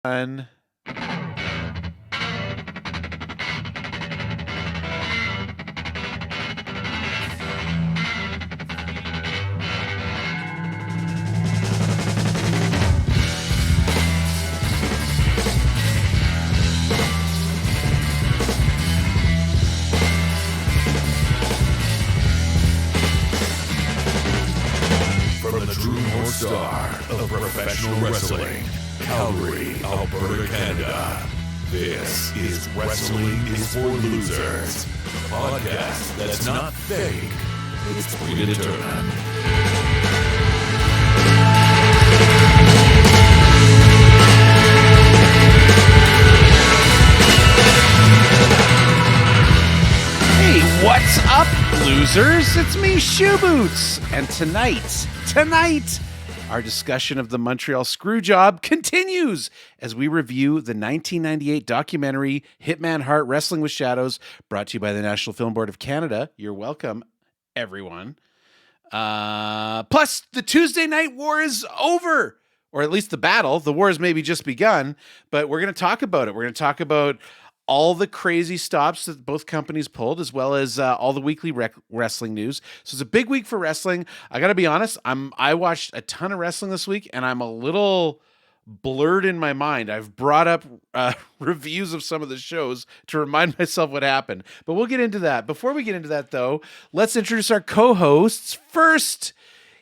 One. From the true North Star of professional wrestling, Calgary, Alberta, Canada. This is Wrestling is for Losers, a podcast that's not fake, it's predetermined. Hey, what's up, losers? It's me, Shoe Boots. And tonight, our discussion of the Montreal Screwjob continues as we review the 1998 documentary Hitman Hart Wrestling with Shadows, brought to you by the National Film Board of Canada. You're welcome, everyone. Plus, the Tuesday Night War is over, or at least the battle. The war has maybe just begun, but we're going to talk about it. We're going to talk about all the crazy stops that both companies pulled, as well as all the weekly wrestling news. So it's a big week for wrestling. I got to be honest, I watched a ton of wrestling this week, and I'm a little blurred in my mind. I've brought up reviews of some of the shows to remind myself what happened, but we'll get into that. Before we get into that, though, let's introduce our co-hosts. First,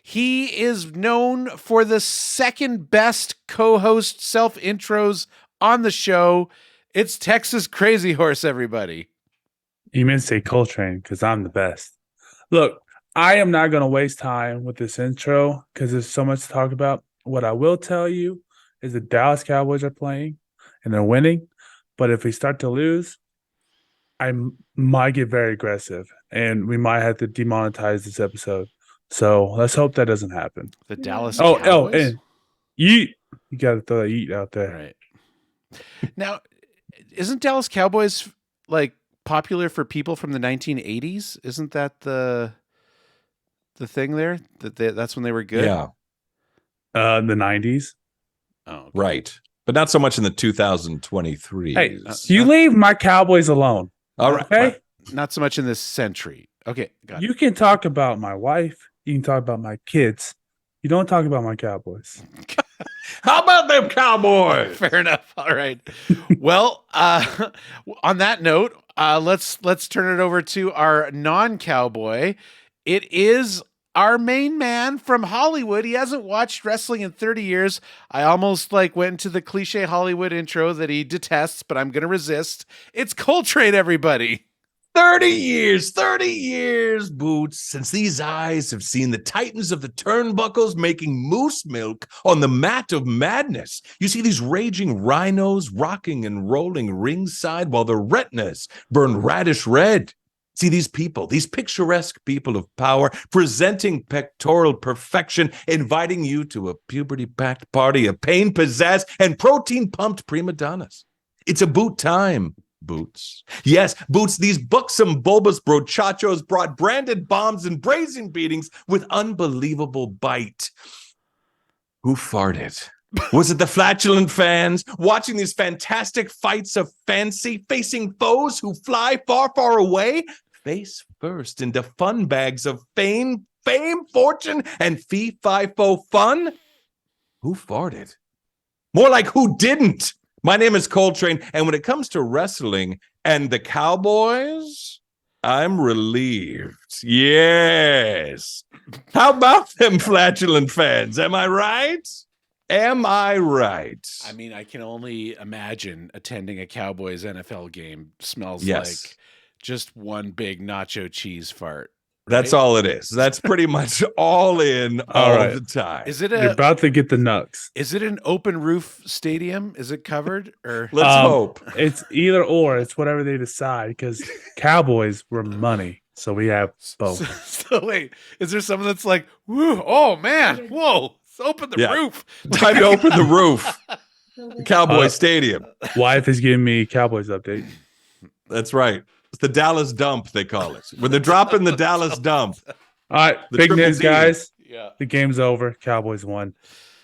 he is known for the second best co-host self-intros on the show. It's Texas Crazy Horse, everybody. You meant to say Coltrane because I'm the best. Look, I am not going to waste time with this intro because there's so much to talk about. What I will tell you is the Dallas Cowboys are playing and they're winning. But if we start to lose, I might get very aggressive and we might have to demonetize this episode. So let's hope that doesn't happen. The Dallas Cowboys? Oh, and you got to throw that yeet out there. Right. Now, isn't Dallas Cowboys like popular for people from the 1980s? Isn't that the thing there? That's when they were good? Yeah. The 90s. Oh, okay. Right. But not so much in the 2023. Hey, you leave my Cowboys alone. All right. Okay? Not so much in this century. Okay, got it. You can talk about my wife. You can talk about my kids. You don't talk about my Cowboys. How about them Cowboys? Fair enough. All right. Well, on that note, let's turn it over to our non-cowboy. It is our main man from Hollywood. He hasn't watched wrestling in 30 years. I almost went into the cliche Hollywood intro that he detests, but I'm going to resist. It's Coltrane, everybody. 30 years, Boots, since these eyes have seen the titans of the turnbuckles making moose milk on the mat of madness. You see these raging rhinos rocking and rolling ringside while their retinas burn radish red. See these people, these picturesque people of power, presenting pectoral perfection, inviting you to a puberty-packed party of pain-possessed and protein-pumped prima donnas. It's a boot time. Boots. Yes, Boots, these buxom bulbous brochachos brought branded bombs and brazen beatings with unbelievable bite. Who farted? Was it the flatulent fans watching these fantastic fights of fancy, facing foes who fly far, far away, face first into fun bags of fame, fortune, and fee-fi-fo fun? Who farted? More like who didn't? My name is Coltrane, and when it comes to wrestling and the Cowboys, I'm relieved. Yes. How about them flatulent fans? Am I right? Am I right? I mean, I can only imagine attending a Cowboys NFL game smells like just one big nacho cheese fart. That's all it is. That's pretty much all in all the time. You're about to get the nuts. Is it an open roof stadium? Is it covered? Or let's hope. It's either or. It's whatever they decide because Cowboys were money. So we have both. So wait, is there someone that's like, woo, oh man, whoa, open the roof. Time to open the roof. Cowboy Stadium. Wife is giving me Cowboys update. That's right. It's the Dallas dump, they call it. When they're dropping the Dallas dump. All right, big news, guys. Yeah. The game's over. Cowboys won.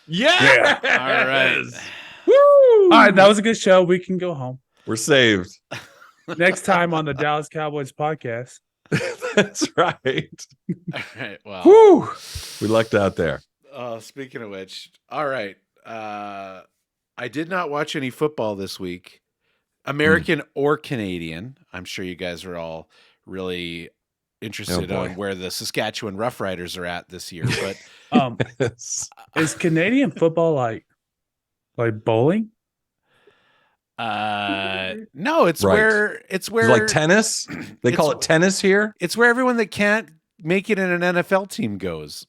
Yeah. All right. Woo! All right, that was a good show. We can go home. We're saved. Next time on the Dallas Cowboys podcast. That's right. All right. Well, Woo! We lucked out there. speaking of which, all right. I did not watch any football this week, American or Canadian. I'm sure you guys are all really interested boy. on where the Saskatchewan Roughriders are at this year. But Is Canadian football like bowling? no, it's Right. where It's like tennis. They call it tennis here. it's where everyone that can't make it in an NFL team goes.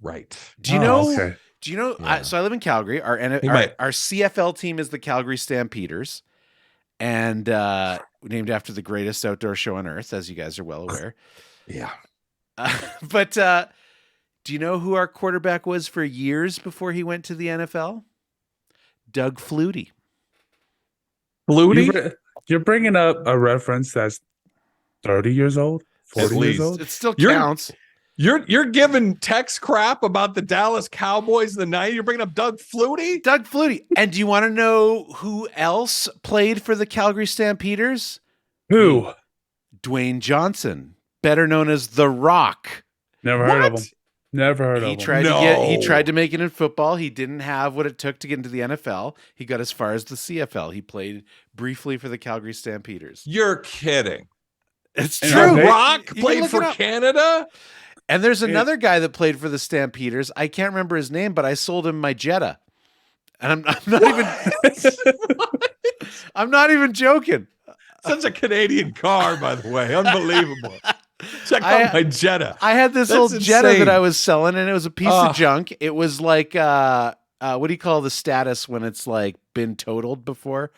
Right. Do you know? Okay. Do you know? Yeah. So I live in Calgary. Our CFL team is the Calgary Stampeders, and named after the greatest outdoor show on earth, as you guys are well aware. Yeah. But do you know who our quarterback was for years before he went to the NFL? Doug Flutie. Flutie? You're bringing up a reference that's 30 years old, 40 years least. old. It still You're- counts. You're giving Tex crap about the Dallas Cowboys in the night. You're bringing up Doug Flutie? Doug Flutie. And do you want to know who else played for the Calgary Stampeders? Who? Dwayne Johnson, better known as The Rock. Never heard of What? him. Never heard He of him. tried he No. tried to make it in football. He didn't have what it took to get into the NFL. He got as far as the CFL. He played briefly for the Calgary Stampeders. You're kidding. It's And true. they- Rock You can played look for it up. Canada? And there's another guy that played for the Stampeders. I can't remember his name, but I sold him my Jetta. And I'm not even joking. Such a Canadian car, by the way. Unbelievable. Check I- out my Jetta. I had this That's old Jetta insane. that I was selling, and it was a piece Ugh. of junk. It was like what do you call the status when it's like been totaled before?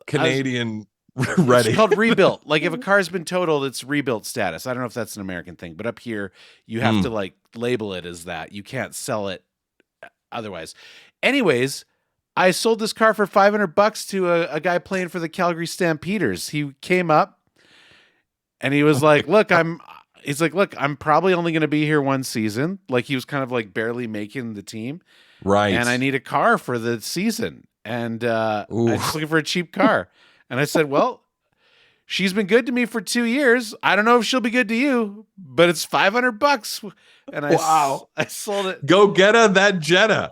Canadian It's called rebuilt. Like if a car's been totaled, it's rebuilt status. I don't know if that's an American thing, but up here you have to like label it as that. You can't sell it otherwise. Anyways, I sold this car for $500 to a guy playing for the Calgary Stampeders. He came up and he was like, look, I'm probably only going to be here one season. Like he was kind of like barely making the team. Right. And I need a car for the season. And I'm Ooh. just looking for a cheap car. And I said, well, she's been good to me for 2 years. I don't know if she'll be good to you, but it's $500. And Wow. I sold it. Go get that Jetta.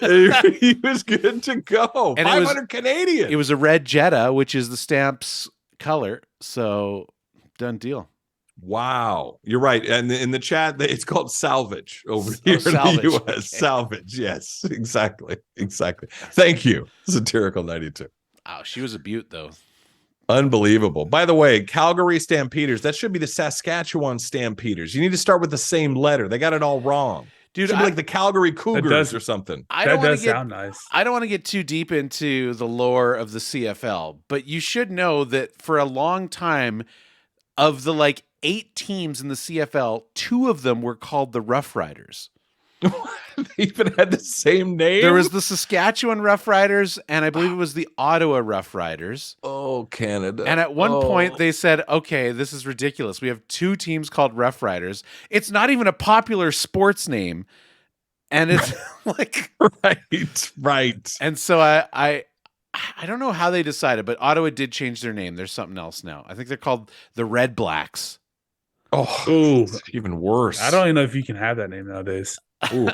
He was good to go. And it was- 500 Canadian. It was a red Jetta, which is the Stamp's color. So done deal. Wow. You're right. And in the chat, it's called salvage over here in salvage. the US. Okay. Salvage. Yes, exactly. Exactly. Thank you, Satirical 92. Oh, she was a beaut, though. Unbelievable. By the way, Calgary Stampeders, that should be the Saskatchewan Stampeders. You need to start with the same letter. They got it all wrong. Dude, Should be like the Calgary Cougars does- or something. I That don't want does to get sound nice. I don't want to get too deep into the lore of the CFL, but you should know that for a long time, of the like 8 teams in the CFL, 2 of them were called the Rough Riders. They even had the same name. There was the Saskatchewan Rough Riders, and I believe it was the Ottawa Rough Riders. Canada. And at one point, they said, okay, this is ridiculous. We have 2 teams called Rough Riders. It's not even a popular sports name. And it's like, right. and so I don't know how they decided, but Ottawa did change their name. There's something else now. I think they're called the Red Blacks. Oh, Ooh, it's even worse. I don't even know if you can have that name nowadays. Ooh,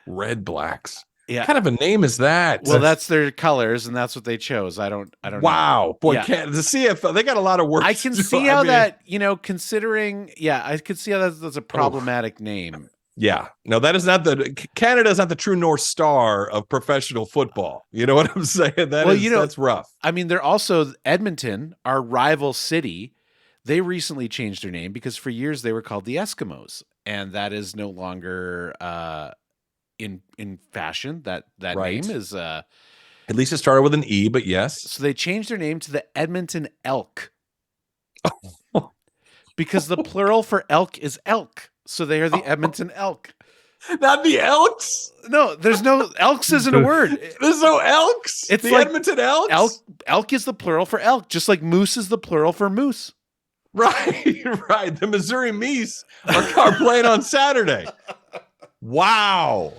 Red Blacks. Yeah. What kind of a name is that? Well, that's their colors, and that's what they chose. I don't know. Wow, boy, Yeah. the CFL, they got a lot of work. I to can do. see I how mean, that, considering, I could see how that's a problematic name. Yeah, no, that is not Canada is not the true North Star of professional football. You know what I'm saying? That's rough. I mean, they're also Edmonton, our rival city. They recently changed their name because for years they were called the Eskimos, and that is no longer in fashion. That Right. name is At least it started with an E, but yes. so they changed their name to the Edmonton Elk because the plural for elk is elk. So they are the Edmonton Elk. Not the Elks. No, there's no elks isn't a word. There's no Elks. It's the like Edmonton Elks. Elk is the plural for elk, just like moose is the plural for moose. Right, right. The Missouri Meese are playing on Saturday. Wow.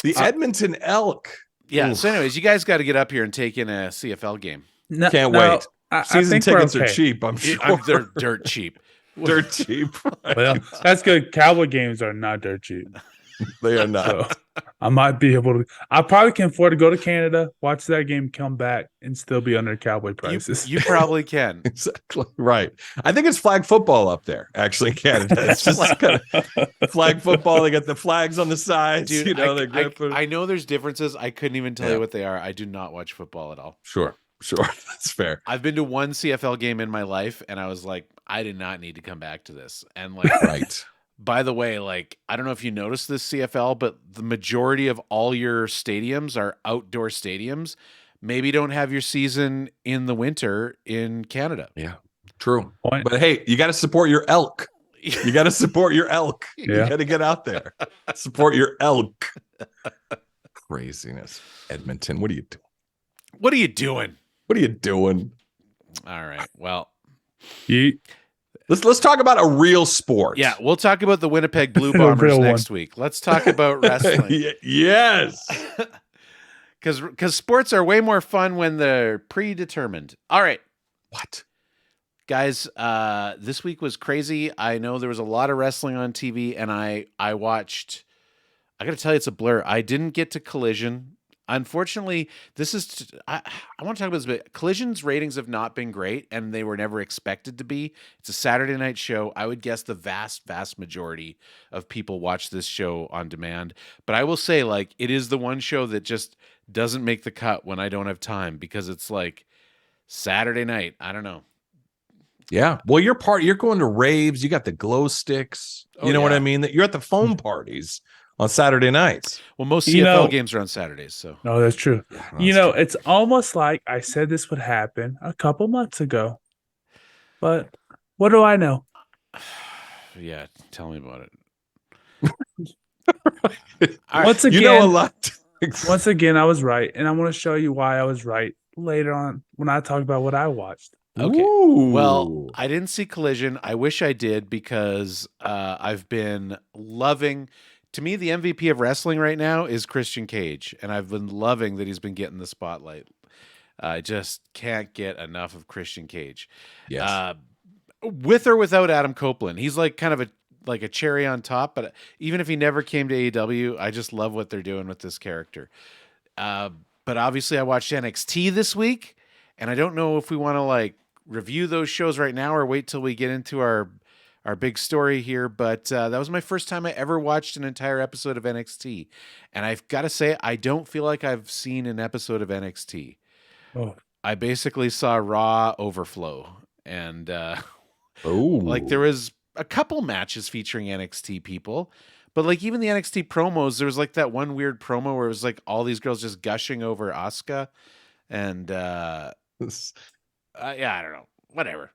The Edmonton Elk. Yeah. Oof. So, anyways, you guys got to get up here and take in a CFL game. No, Can't no, wait. I Season think we're tickets are okay. cheap, I'm sure. They're dirt cheap. Dirt cheap. Well, that's good. Cowboy games are not dirt cheap. They are not. So I might be able to. I probably can afford to go to Canada, watch that game, come back, and still be under Cowboy prices. You probably can. Exactly right. I think it's flag football up there, actually, in Canada. It's just kind of flag football. They got the flags on the sides. Dude, You know, I know there's differences. I couldn't even tell Yeah. you what they are. I do not watch football at all. Sure. That's fair. I've been to one CFL game in my life, and I was like, I did not need to come back to this. And like, Right. by the way, like, I don't know if you noticed this CFL, but the majority of all your stadiums are outdoor stadiums. Maybe don't have your season in the winter in Canada. Yeah. True. Point. But hey, you got to support your elk. You got to support your elk. Yeah. You got to get out there. Support your elk. Craziness. Edmonton, what are you doing? What are you doing? What are you doing? All right. Well, Let's talk about a real sport. yeah, we'll talk about the Winnipeg Blue The Bombers real next week. Let's talk about wrestling. Yes. Because sports are way more fun when they're predetermined. All right. What? Guys, this week was crazy. I know there was a lot of wrestling on TV, and I watched. I got to tell you, it's a blur. I didn't get to Collision. Unfortunately, this is. I want to talk about this, but Collision's ratings have not been great, and they were never expected to be. It's a Saturday night show. I would guess the vast majority of people watch this show on demand. But I will say, like, it is the one show that just doesn't make the cut when I don't have time because it's like Saturday night. I don't know. Yeah. Well, you're going to raves. You got the glow sticks. Oh, You know what yeah. I mean? That you're at the foam parties on Saturday nights. Well, most You CFL know- games are on Saturdays, so No, that's true. You know, it's almost like I said this would happen a couple months ago. But what do I know? yeah. Tell me about it. Once you know a again, lot. once again, I was right, and I want to show you why I was right later on when I talk about what I watched. Okay. Ooh. Well, I didn't see Collision. I wish I did because I've been loving. To me, the MVP of wrestling right now is Christian Cage, and I've been loving that he's been getting the spotlight. I just can't get enough of Christian Cage. yes. With or without Adam Copeland, he's like kind of a cherry on top. But even if he never came to AEW, I just love what they're doing with this character. But obviously, I watched NXT this week, and I don't know if we want to like review those shows right now or wait till we get into our big story here. But that was my first time I ever watched an entire episode of NXT, and I've got to say, I don't feel like I've seen an episode of NXT. Oh, I basically saw Raw overflow, and Oh. like there was a couple matches featuring NXT people, but like even the NXT promos, there was like that one weird promo where it was like all these girls just gushing over Asuka, and yeah, I don't know, whatever.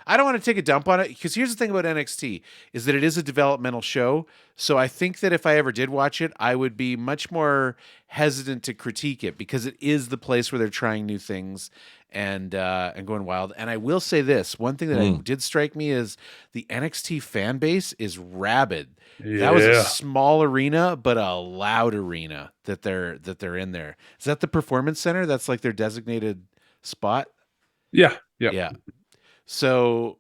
I don't want to take a dump on it because here's the thing about NXT is that it is a developmental show. So I think that if I ever did watch it, I would be much more hesitant to critique it because it is the place where they're trying new things and going wild. And I will say this, one thing that did strike me is the NXT fan base is rabid. yeah. That was a small arena, but a loud arena that they're in there. Is that the Performance Center? That's like their designated spot? Yeah. Yeah. So,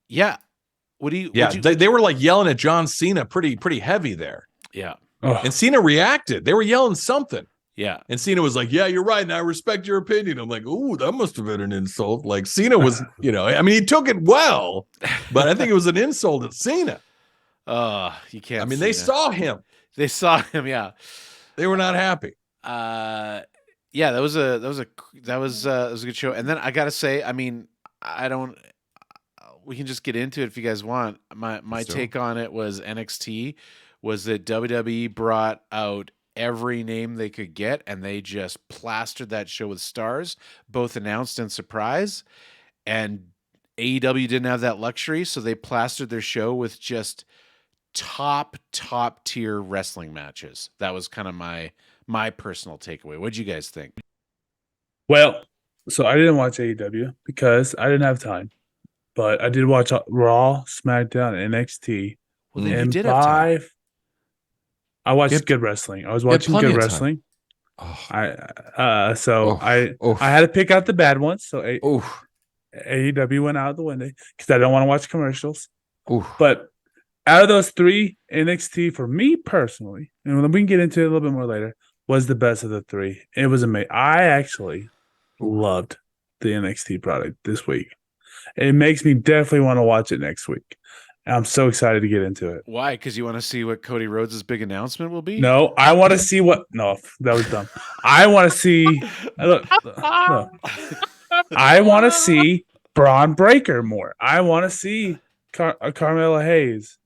yeah. What do you? Yeah, would you- they were like yelling at John Cena pretty heavy there. yeah, Oh, And Cena reacted. They were yelling something. yeah. And Cena was like, yeah, you're right. And I respect your opinion. I'm like, ooh, that must have been an insult. Like Cena was, I mean, he took it well, but I think it was an insult at Cena. You can't. I mean, see they that. saw him. They saw him. Yeah. They were not happy. Yeah. That was a good show. And then I gotta say, I mean, I don't. We can just get into it if you guys want. My Let's do it. take on it was NXT was that WWE brought out every name they could get, and they just plastered that show with stars, both announced and surprise. And AEW didn't have that luxury, so they plastered their show with just top tier wrestling matches. That was kind of my personal takeaway. What'd you guys think? well, so I didn't watch AEW because I didn't have time, but I did watch Raw, SmackDown, and NXT. Well, then you and did have time. I watched Yep. good wrestling. I was You had watching plenty good of time. wrestling. Oh, I had to pick out the bad ones. So oh, AEW went out the window because I don't want to watch commercials. oh. But out of those three, NXT for me personally, and we can get into it a little bit more later, was the best of the three. It was amazing. I actually loved the NXT product this week. It makes me definitely want to watch it next week. And I'm so excited to get into it. Why? Because you want to see what Cody Rhodes' big announcement will be? No, I want to see what. No, that was dumb. I want to see. Look. I want to see Braun Breaker more. I want to see Carmella Hayes,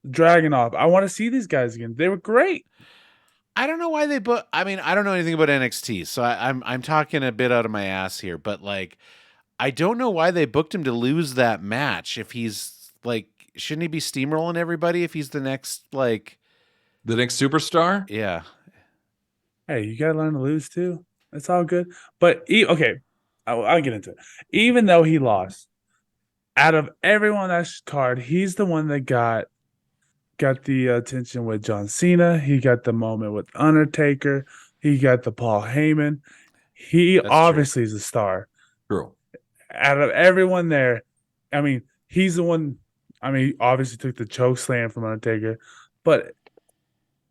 Dragunov. I want to see these guys again. They were great. I don't know why they book. I mean, I don't know anything about NXT, so I'm talking a bit out of my ass here. But like, I don't know why they booked him to lose that match. If he's like, shouldn't he be steamrolling everybody? If he's the next like, The next superstar? yeah. Hey, you gotta learn to lose too. It's all good. But okay, I'll get into it. Even though he lost, out of everyone on that card, he's the one that got the attention with John Cena. He got the moment with Undertaker. He got the Paul Heyman. He That's obviously is a star. True. Out of everyone there, I mean, he's the one. I mean, he obviously took the choke slam from Undertaker, but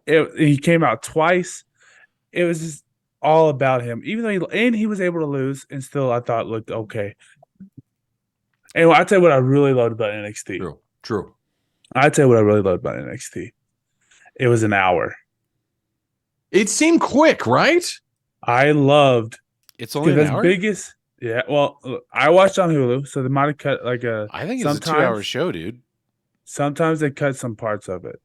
he came out twice. It was just all about him. Even though he was able to lose, and still I thought looked okay. And I'll tell you what I really loved about NXT. True. I'll tell you what I really loved about NXT. It was an hour. It seemed quick, right? I loved It's only an hour. biggest. Yeah, well, look, I watched on Hulu, so they might have cut like I think it's a 2-hour show, dude. Sometimes they cut some parts of it,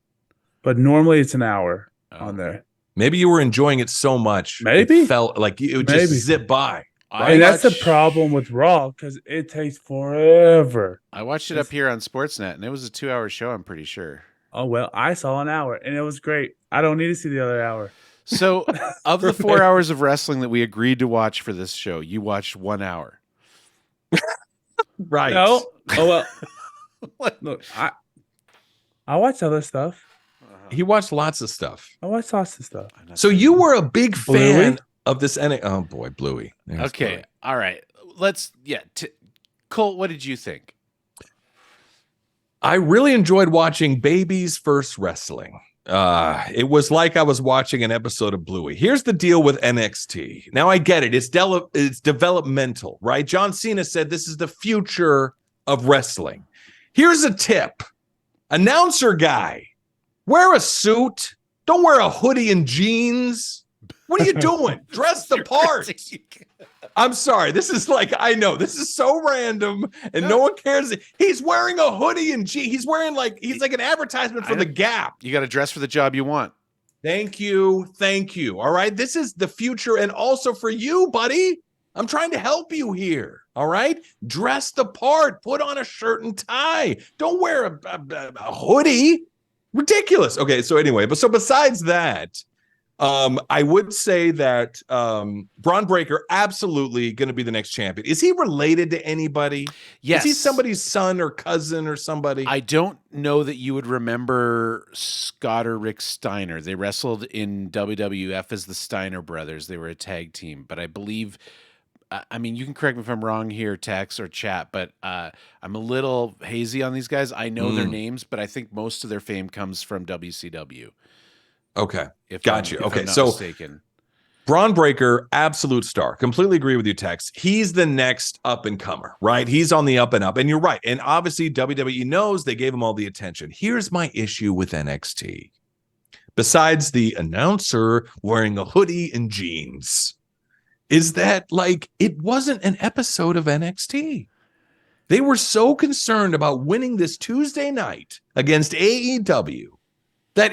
but normally it's an hour on there. Maybe you were enjoying it so much. Maybe. It felt like it would just zip by. And that's the problem with Raw because it takes forever. I watched it up here on Sportsnet, and it was a 2-hour show, I'm pretty sure. Oh, well, I saw an hour, and it was great. I don't need to see the other hour. So, of the 4 hours of wrestling that we agreed to watch for this show, you watched 1 hour. Right. No. Oh, well. Look, I watch other stuff. He watched lots of stuff. I watch lots of stuff. So you were a big fan Bluey? of this Oh boy, Bluey. There's Okay. Bluey. All right. Let's, Colt, what did you think? I really enjoyed watching Baby's first wrestling. It was like I was watching an episode of Bluey. Here's the deal with NXT. Now I get it. It's developmental, right? John Cena said this is the future of wrestling. Here's a tip. Announcer guy, wear a suit. Don't wear a hoodie and jeans. What are you doing? Dress the part. I'm sorry. This is like, I know this is so random and no one cares. He's wearing a hoodie and jeans. He's wearing he's like an advertisement for the Gap. You got to dress for the job you want. Thank you. Thank you. All right. This is the future. And also for you, buddy, I'm trying to help you here. All right. Dress the part, put on a shirt and tie. Don't wear a hoodie. Ridiculous. Okay. So anyway, so besides that, I would say that Braun Breaker absolutely going to be the next champion. Is he related to anybody? Yes. Is he somebody's son or cousin or somebody? I don't know that you would remember Scott or Rick Steiner. They wrestled in WWF as the Steiner brothers. They were a tag team, but I believe, I mean, you can correct me if I'm wrong here, text or chat, but I'm a little hazy on these guys. I know their names, but I think most of their fame comes from WCW. Okay. If Got you. if Okay. I'm not So mistaken. Braun Breaker, absolute star. Completely agree with you, Tex. He's the next up and comer, right? He's on the up and up. And you're right. And obviously, WWE knows they gave him all the attention. Here's my issue with NXT. Besides the announcer wearing a hoodie and jeans, is that it wasn't an episode of NXT. They were so concerned about winning this Tuesday night against AEW that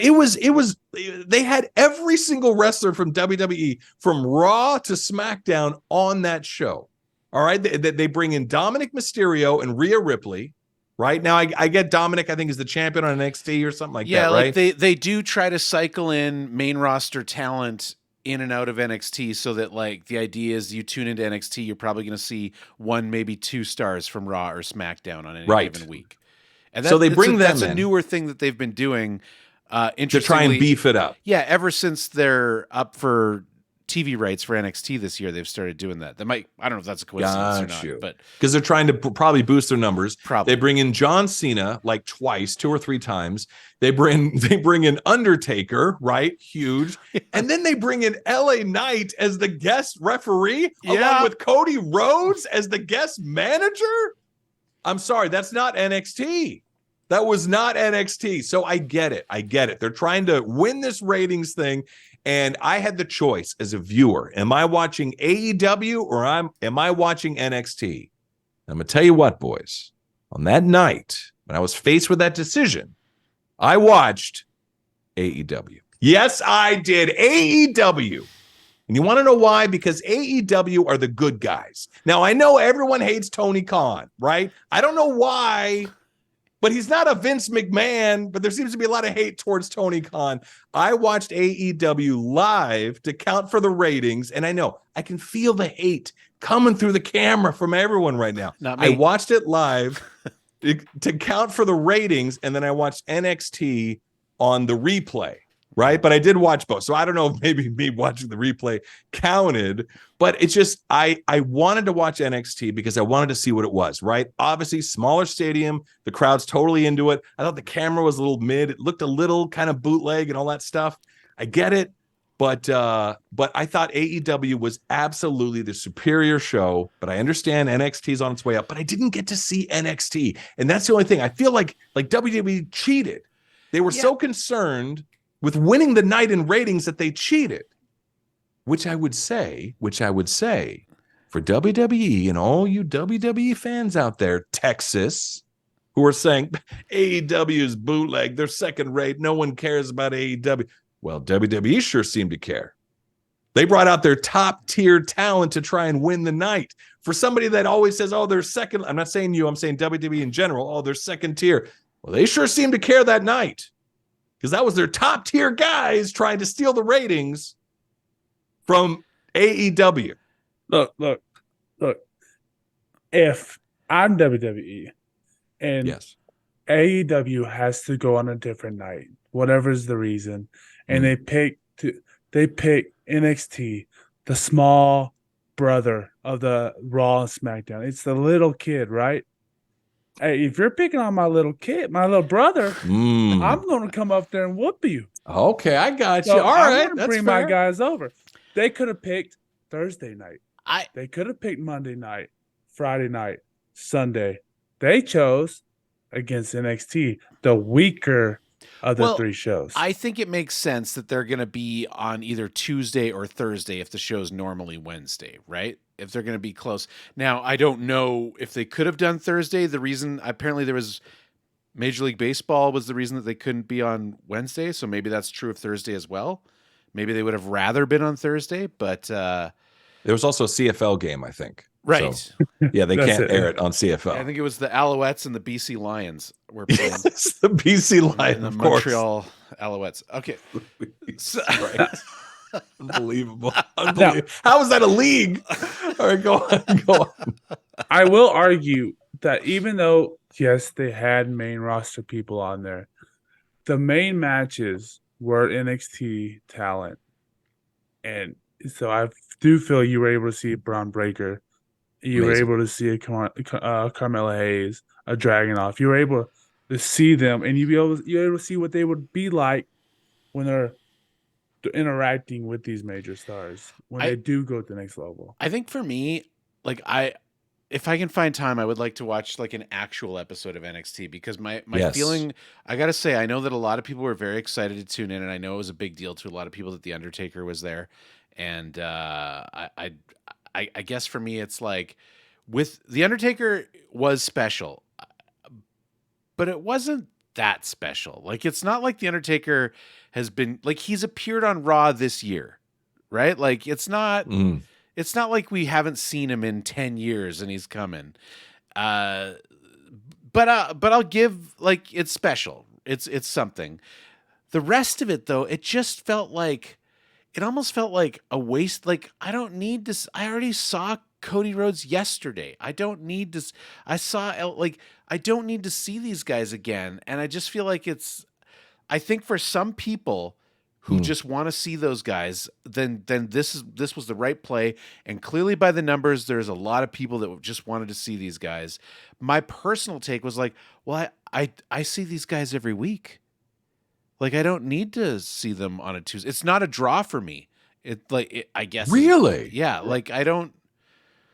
they had every single wrestler from WWE from Raw to SmackDown on that show. All right. They bring in Dominic Mysterio and Rhea Ripley. Right now, I get Dominic, I think, is the champion on NXT or something like that. Right. They do try to cycle in main roster talent in and out of NXT so that the idea is you tune into NXT, you're probably going to see one, maybe two stars from Raw or SmackDown on any given week. And so they bring them that's in. a newer thing that they've been doing. To Interestingly, try and beef it up. Yeah, ever since they're up for TV rights for NXT this year, they've started doing that. They might, I don't know if that's a coincidence or not, but because they're trying to probably boost their numbers. Probably. They bring in John Cena like twice, 2 or 3 times. They bring in Undertaker, right? Huge. And then they bring in LA Knight as the guest referee, along with Cody Rhodes as the guest manager. I'm sorry, that's not NXT. That was not NXT. So I get it. They're trying to win this ratings thing. And I had the choice as a viewer. Am I watching AEW or am I watching NXT? I'm going to tell you what, boys. On that night, when I was faced with that decision, I watched AEW. Yes, I did. AEW. And you want to know why? Because AEW are the good guys. Now, I know everyone hates Tony Khan, right? I don't know why. But he's not a Vince McMahon, but there seems to be a lot of hate towards Tony Khan. I watched AEW live to count for the ratings, and I know I can feel the hate coming through the camera from everyone right now. Not me. I watched it live to count for the ratings, and then I watched NXT on the replay, right? But I did watch both. So I don't know if maybe me watching the replay counted, but it's just I wanted to watch NXT because I wanted to see what it was, right? Obviously, smaller stadium, the crowd's totally into it. I thought the camera was a little mid. It looked a little kind of bootleg and all that stuff. I get it, but I thought AEW was absolutely the superior show, but I understand NXT's on its way up, but I didn't get to see NXT. And that's the only thing. I feel like WWE cheated. They were so concerned with winning the night in ratings that they cheated, which I would say for WWE and all you WWE fans out there, Texas, who are saying AEW is bootleg, they're second rate, no one cares about AEW. Well, WWE sure seemed to care. They brought out their top tier talent to try and win the night. For somebody that always says, oh, they're second, I'm not saying you, I'm saying WWE in general, oh, they're second tier. Well, they sure seemed to care that night, because that was their top tier guys trying to steal the ratings from AEW. Look. If I'm WWE and AEW has to go on a different night, whatever's the reason, and they pick NXT, the small brother of the Raw and SmackDown. It's the little kid, right? Hey, if you're picking on my little kid, my little brother, I'm going to come up there and whoop you. Okay, I got you. So All right, I'm going to bring my guys over. They could have picked Thursday night. They could have picked Monday night, Friday night, Sunday. They chose against NXT, the weaker of the 3 shows. I think it makes sense that they're going to be on either Tuesday or Thursday if the show's normally Wednesday, right? If they're going to be close. Now, I don't know if they could have done Thursday. The reason, apparently there was Major League Baseball was the reason that they couldn't be on Wednesday. So maybe that's true of Thursday as well. Maybe they would have rather been on Thursday, but there was also a CFL game, I think. Right. So, yeah, they can't air it on CFL. I think it was the Alouettes and the BC Lions were playing. Yes, the BC Lions, and the of Montreal Alouettes. Okay. So, Unbelievable. How is that a league? All right, go on. I will argue that even though, yes, they had main roster people on there, the main matches were NXT talent. And so I do feel you were able to see Braun Breaker. You were able to see a Carmella Hayes, a Dragunov. You were able to see them, and you're able to see what they would be like when they're interacting with these major stars, when they do go to the next level. I think for me, like if I can find time, I would like to watch like an actual episode of NXT, because my feeling, I got to say, I know that a lot of people were very excited to tune in, and I know it was a big deal to a lot of people that The Undertaker was there. And I guess for me, it's like with The Undertaker was special, but it wasn't that special. Like, it's not like The Undertaker has been like, he's appeared on Raw this year, right? Like, it's not like we haven't seen him in 10 years and he's coming. But I'll give, like, it's special. It's something. The rest of it, though, it just felt like, it almost felt like a waste. Like, I don't need this. I already saw Cody Rhodes yesterday. I don't need to. I don't need to see these guys again. And I just feel like I think for some people who just want to see those guys, then this was the right play. And clearly by the numbers, there's a lot of people that just wanted to see these guys. My personal take was like, well, I see these guys every week. Like, I don't need to see them on a Tuesday. It's not a draw for me. I guess. Really? Yeah. Like, I don't.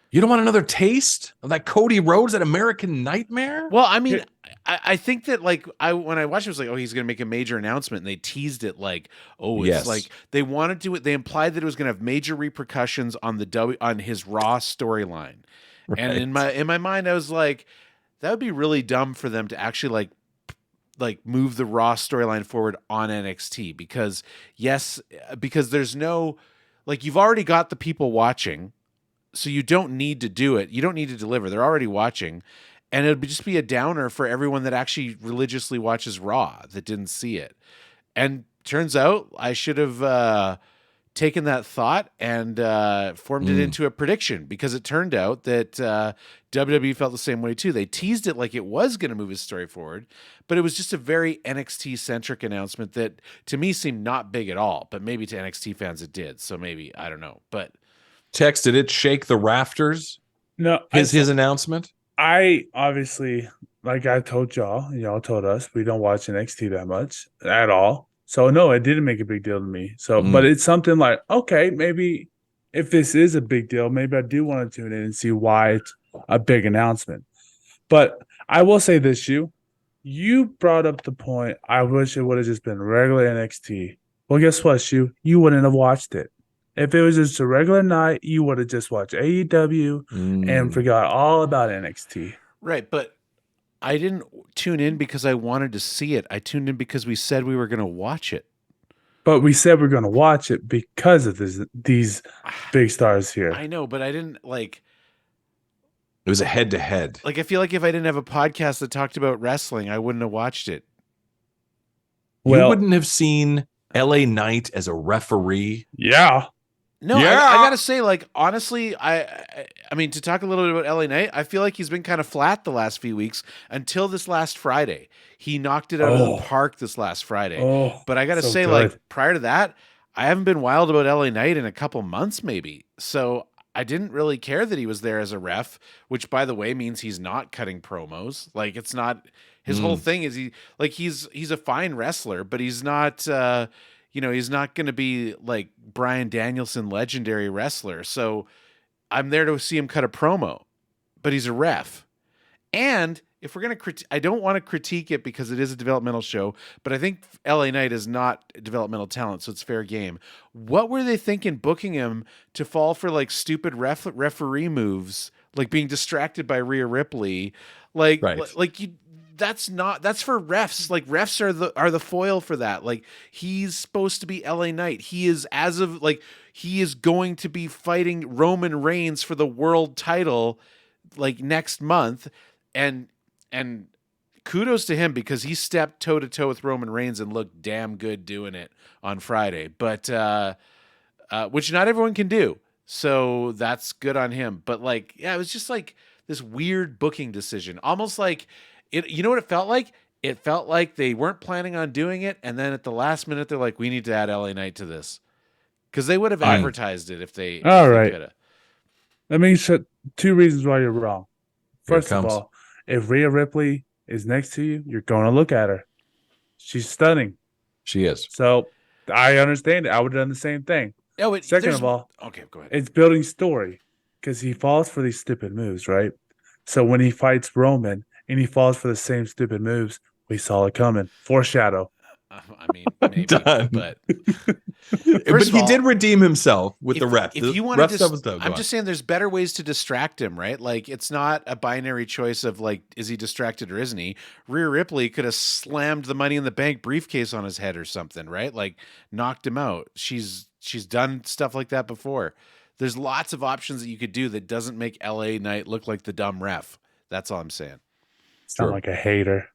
You don't want another taste of that Cody Rhodes, that American Nightmare? Well, I mean, I think that like when I watched it, was like, oh, he's going to make a major announcement, and they teased it like, oh, it's like they wanted to. They implied that it was going to have major repercussions on on his Raw storyline, and in my mind, I was like, that would be really dumb for them to actually like move the Raw storyline forward on NXT because there's no like you've already got the people watching. So you don't need to do it. You don't need to deliver. They're already watching. And it would just be a downer for everyone that actually religiously watches Raw that didn't see it. And turns out I should have taken that thought and formed it into a prediction because it turned out that WWE felt the same way too. They teased it like it was going to move his story forward, but it was just a very NXT-centric announcement that to me seemed not big at all. But maybe to NXT fans it did. So maybe, I don't know. But Tex, did it shake the rafters? No, his announcement. I obviously, like I told y'all told us we don't watch NXT that much at all. So no, it didn't make a big deal to me. So, but it's something like, okay, maybe if this is a big deal, maybe I do want to tune in and see why it's a big announcement. But I will say this, you brought up the point. I wish it would have just been regular NXT. Well, guess what, you wouldn't have watched it. If it was just a regular night, you would have just watched AEW and forgot all about NXT. Right, but I didn't tune in because I wanted to see it. I tuned in because we said we were going to watch it. But we said we're going to watch it because of these big stars here. I know, but I didn't like... It was a head-to-head. Like, I feel like if I didn't have a podcast that talked about wrestling, I wouldn't have watched it. You wouldn't have seen LA Knight as a referee? Yeah. No, yeah. I gotta say, like, honestly, I mean, to talk a little bit about LA Knight, I feel like he's been kind of flat the last few weeks until this last Friday. He knocked it out of the park this last Friday. But I gotta say, good. Like, prior to that, I haven't been wild about LA Knight in a couple months, maybe. So I didn't really care that he was there as a ref, which, by the way, means he's not cutting promos. Like, it's not his whole thing is he's a fine wrestler, but he's not. He's not going to be like Bryan Danielson, legendary wrestler. So I'm there to see him cut a promo, but he's a ref. And if we're going to I don't want to critique it because it is a developmental show, but I think LA Knight is not developmental talent, so it's fair game. What were they thinking booking him to fall for like stupid referee moves, like being distracted by Rhea Ripley? Like, that's for refs. Like, refs are the foil for that. Like, he's supposed to be LA Knight. He is he is going to be fighting Roman Reigns for the world title like next month. And kudos to him because he stepped toe to toe with Roman Reigns and looked damn good doing it on Friday. But which not everyone can do. So that's good on him. But like, yeah, it was just like this weird booking decision. Almost like you know what it felt like? It felt like they weren't planning on doing it, and then at the last minute, they're like, "We need to add LA Knight to this," because they would have advertised it if they. All right. Let me show 2 reasons why you're wrong. First of all, if Rhea Ripley is next to you, you're going to look at her. She's stunning. She is. So I understand it. I would have done the same thing. Oh, second of all, okay, go ahead. It's building story because he falls for these stupid moves, right? So when he fights Roman and he falls for the same stupid moves, we saw it coming. Foreshadow. I mean, maybe, done. But he did redeem himself with the ref. If you want to, I'm just saying, there's better ways to distract him, right? Like, it's not a binary choice of like, is he distracted or isn't he? Rhea Ripley could have slammed the Money in the Bank briefcase on his head or something, right? Like, knocked him out. She's done stuff like that before. There's lots of options that you could do that doesn't make LA Knight look like the dumb ref. That's all I'm saying. Sound like a hater.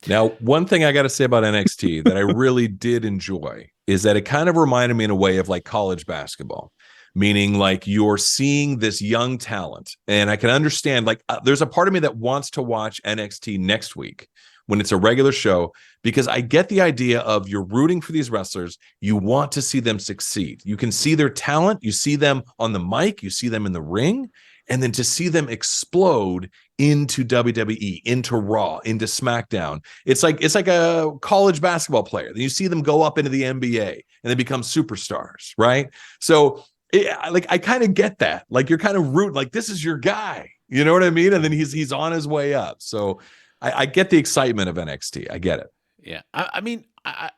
Now, one thing I got to say about NXT that I really did enjoy is that it kind of reminded me in a way of like college basketball, meaning like you're seeing this young talent. And I can understand, like, there's a part of me that wants to watch NXT next week when it's a regular show, because I get the idea of you're rooting for these wrestlers. You want to see them succeed. You can see their talent. You see them on the mic. You see them in the ring. And then to see them explode into WWE, into Raw, into SmackDown. It's like a college basketball player. Then you see them go up into the NBA and they become superstars, right? So I kind of get that. Like you're kind of rooting, like this is your guy. You know what I mean? And then he's on his way up. So I get the excitement of NXT. I get it. Yeah. I mean, I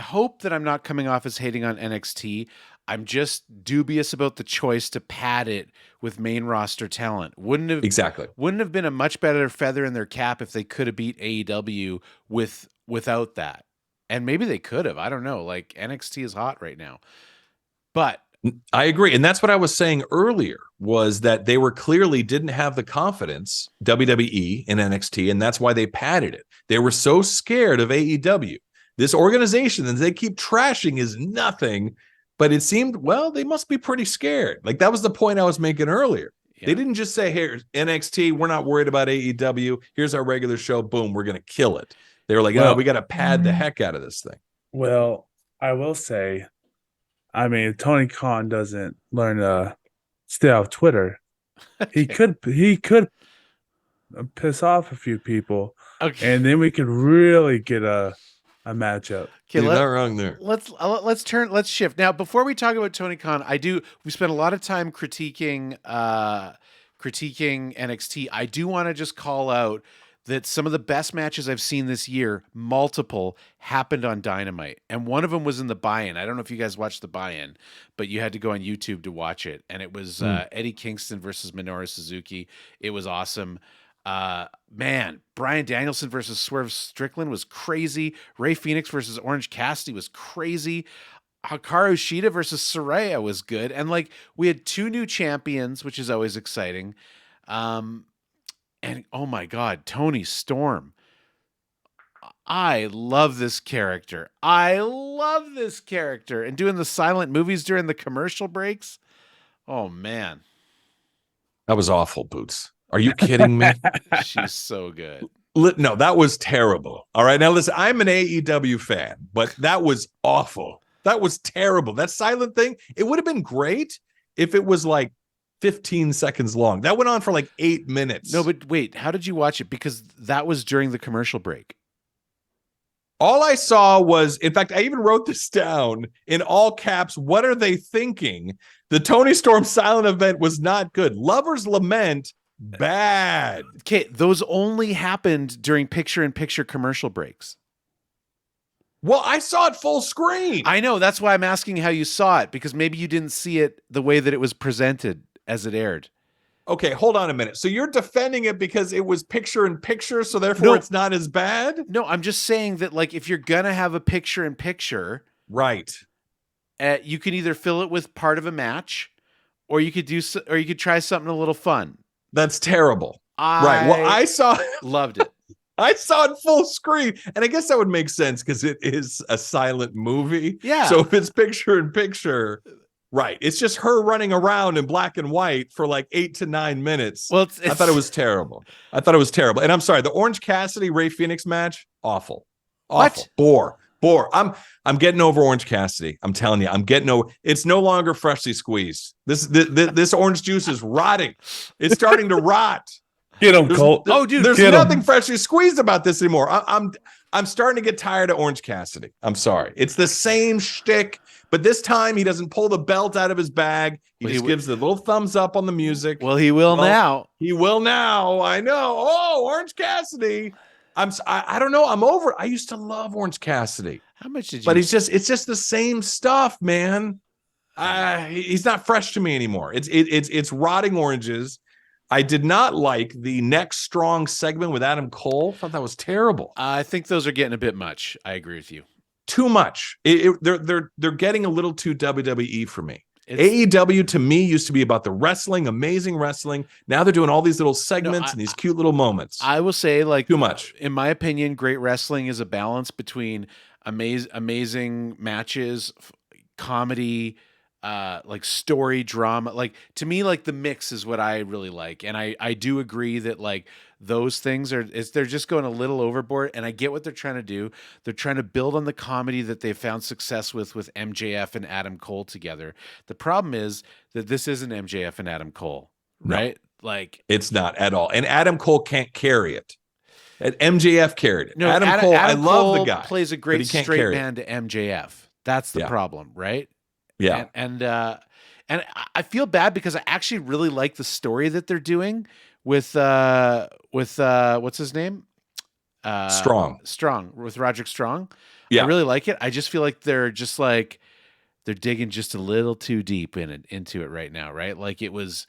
hope that I'm not coming off as hating on NXT. I'm just dubious about the choice to pad it with main roster talent. Wouldn't have been a much better feather in their cap if they could have beat AEW without that. And maybe they could have. I don't know. Like NXT is hot right now. But I agree. And that's what I was saying earlier, was that they were clearly didn't have the confidence, WWE and NXT, and that's why they padded it. They were so scared of AEW. This organization that they keep trashing is nothing, but it seemed, well, they must be pretty scared. Like that was the point I was making earlier. Yeah. They didn't just say, "Here, NXT, we're not worried about AEW. Here's our regular show. Boom, we're going to kill it." They were like, "Oh, we got to pad the heck out of this thing." Well, I will say, I mean, if Tony Khan doesn't learn to stay off Twitter, he could piss off a few people, and then we could really get a matchup. Okay, you're not wrong there. Let's shift now. Before we talk about Tony Khan, we spent a lot of time critiquing NXT. I do want to just call out that some of the best matches I've seen this year, multiple, happened on Dynamite. And one of them was in the buy-in. I don't know if you guys watched the buy-in, but you had to go on YouTube to watch it. And it was Eddie Kingston versus Minoru Suzuki. It was awesome. Man, Bryan Danielson versus Swerve Strickland was crazy. Rey Fenix versus Orange Cassidy was crazy. Hikaru Shida versus Saraya was good. And like we had 2 new champions, which is always exciting. And oh my God, Tony Storm. I love this character. And doing the silent movies during the commercial breaks. Oh man. That was awful, Boots. Are you kidding me? She's so good. No, that was terrible. All right. Now listen, I'm an AEW fan, but that was awful. That was terrible. That silent thing, it would have been great if it was like 15 seconds long. That went on for like 8 minutes. No, but wait, how did you watch it? Because that was during the commercial break. All I saw was, in fact, I even wrote this down in all caps. What are they thinking? The Tony Storm silent event was not good. Lover's Lament, bad. Okay, those only happened during picture-in-picture commercial breaks. Well, I saw it full screen. I know. That's why I'm asking how you saw it, because maybe you didn't see it the way that it was presented as it aired. Okay, hold on a minute. So you're defending it because it was picture-in-picture, so therefore it's not as bad? No, I'm just saying that, like, if you're going to have a picture-in-picture, right, you can either fill it with part of a match, or you could try something a little fun. That's terrible. Right. Well, I loved it. I saw it full screen, and I guess that would make sense because it is a silent movie. Yeah. So if it's picture-in-picture, right, it's just her running around in black and white for like 8 to 9 minutes. Well, I thought it was terrible. And I'm sorry, the Orange Cassidy Rey Fenix match, awful. What? Bore. I'm getting over Orange Cassidy. I'm telling you, I'm getting over. It's no longer freshly squeezed. This orange juice is rotting. It's starting to rot. Get him, Colt. There's nothing freshly squeezed about this anymore. I'm starting to get tired of Orange Cassidy. I'm sorry. It's the same shtick, but this time he doesn't pull the belt out of his bag. He just gives the little thumbs up on the music. Well, he will now. He will now. I know. Oh, Orange Cassidy. I don't know. I'm over it. I used to love Orange Cassidy. How much did you? But it's just the same stuff, man. He's not fresh to me anymore. It's rotting oranges. I did not like the next strong segment with Adam Cole. Thought that was terrible. I think those are getting a bit much. I agree with you. Too much. They're getting a little too WWE for me. AEW to me used to be about the wrestling, amazing wrestling. Now they're doing all these little segments and these cute little moments. I will say, like, too much. In my opinion, great wrestling is a balance between amazing matches, comedy, like story drama. Like to me, like the mix is what I really like. And I do agree that like those things they're just going a little overboard, and I get what they're trying to do. They're trying to build on the comedy that they've found success with MJF and Adam Cole together. The problem is that this isn't MJF and Adam Cole, No. right? Like It's not at all. And Adam Cole can't carry it. And MJF carried it. no, Adam Cole, I love Cole the guy. plays a but great he can't straight carry it. man to MJF. That's the Yeah. problem, right? Yeah. And I feel bad because I actually really like the story that they're doing with what's his name? Strong. With Roderick Strong. Yeah. I really like it. I just feel like they're digging just a little too deep into it right now, right? Like it was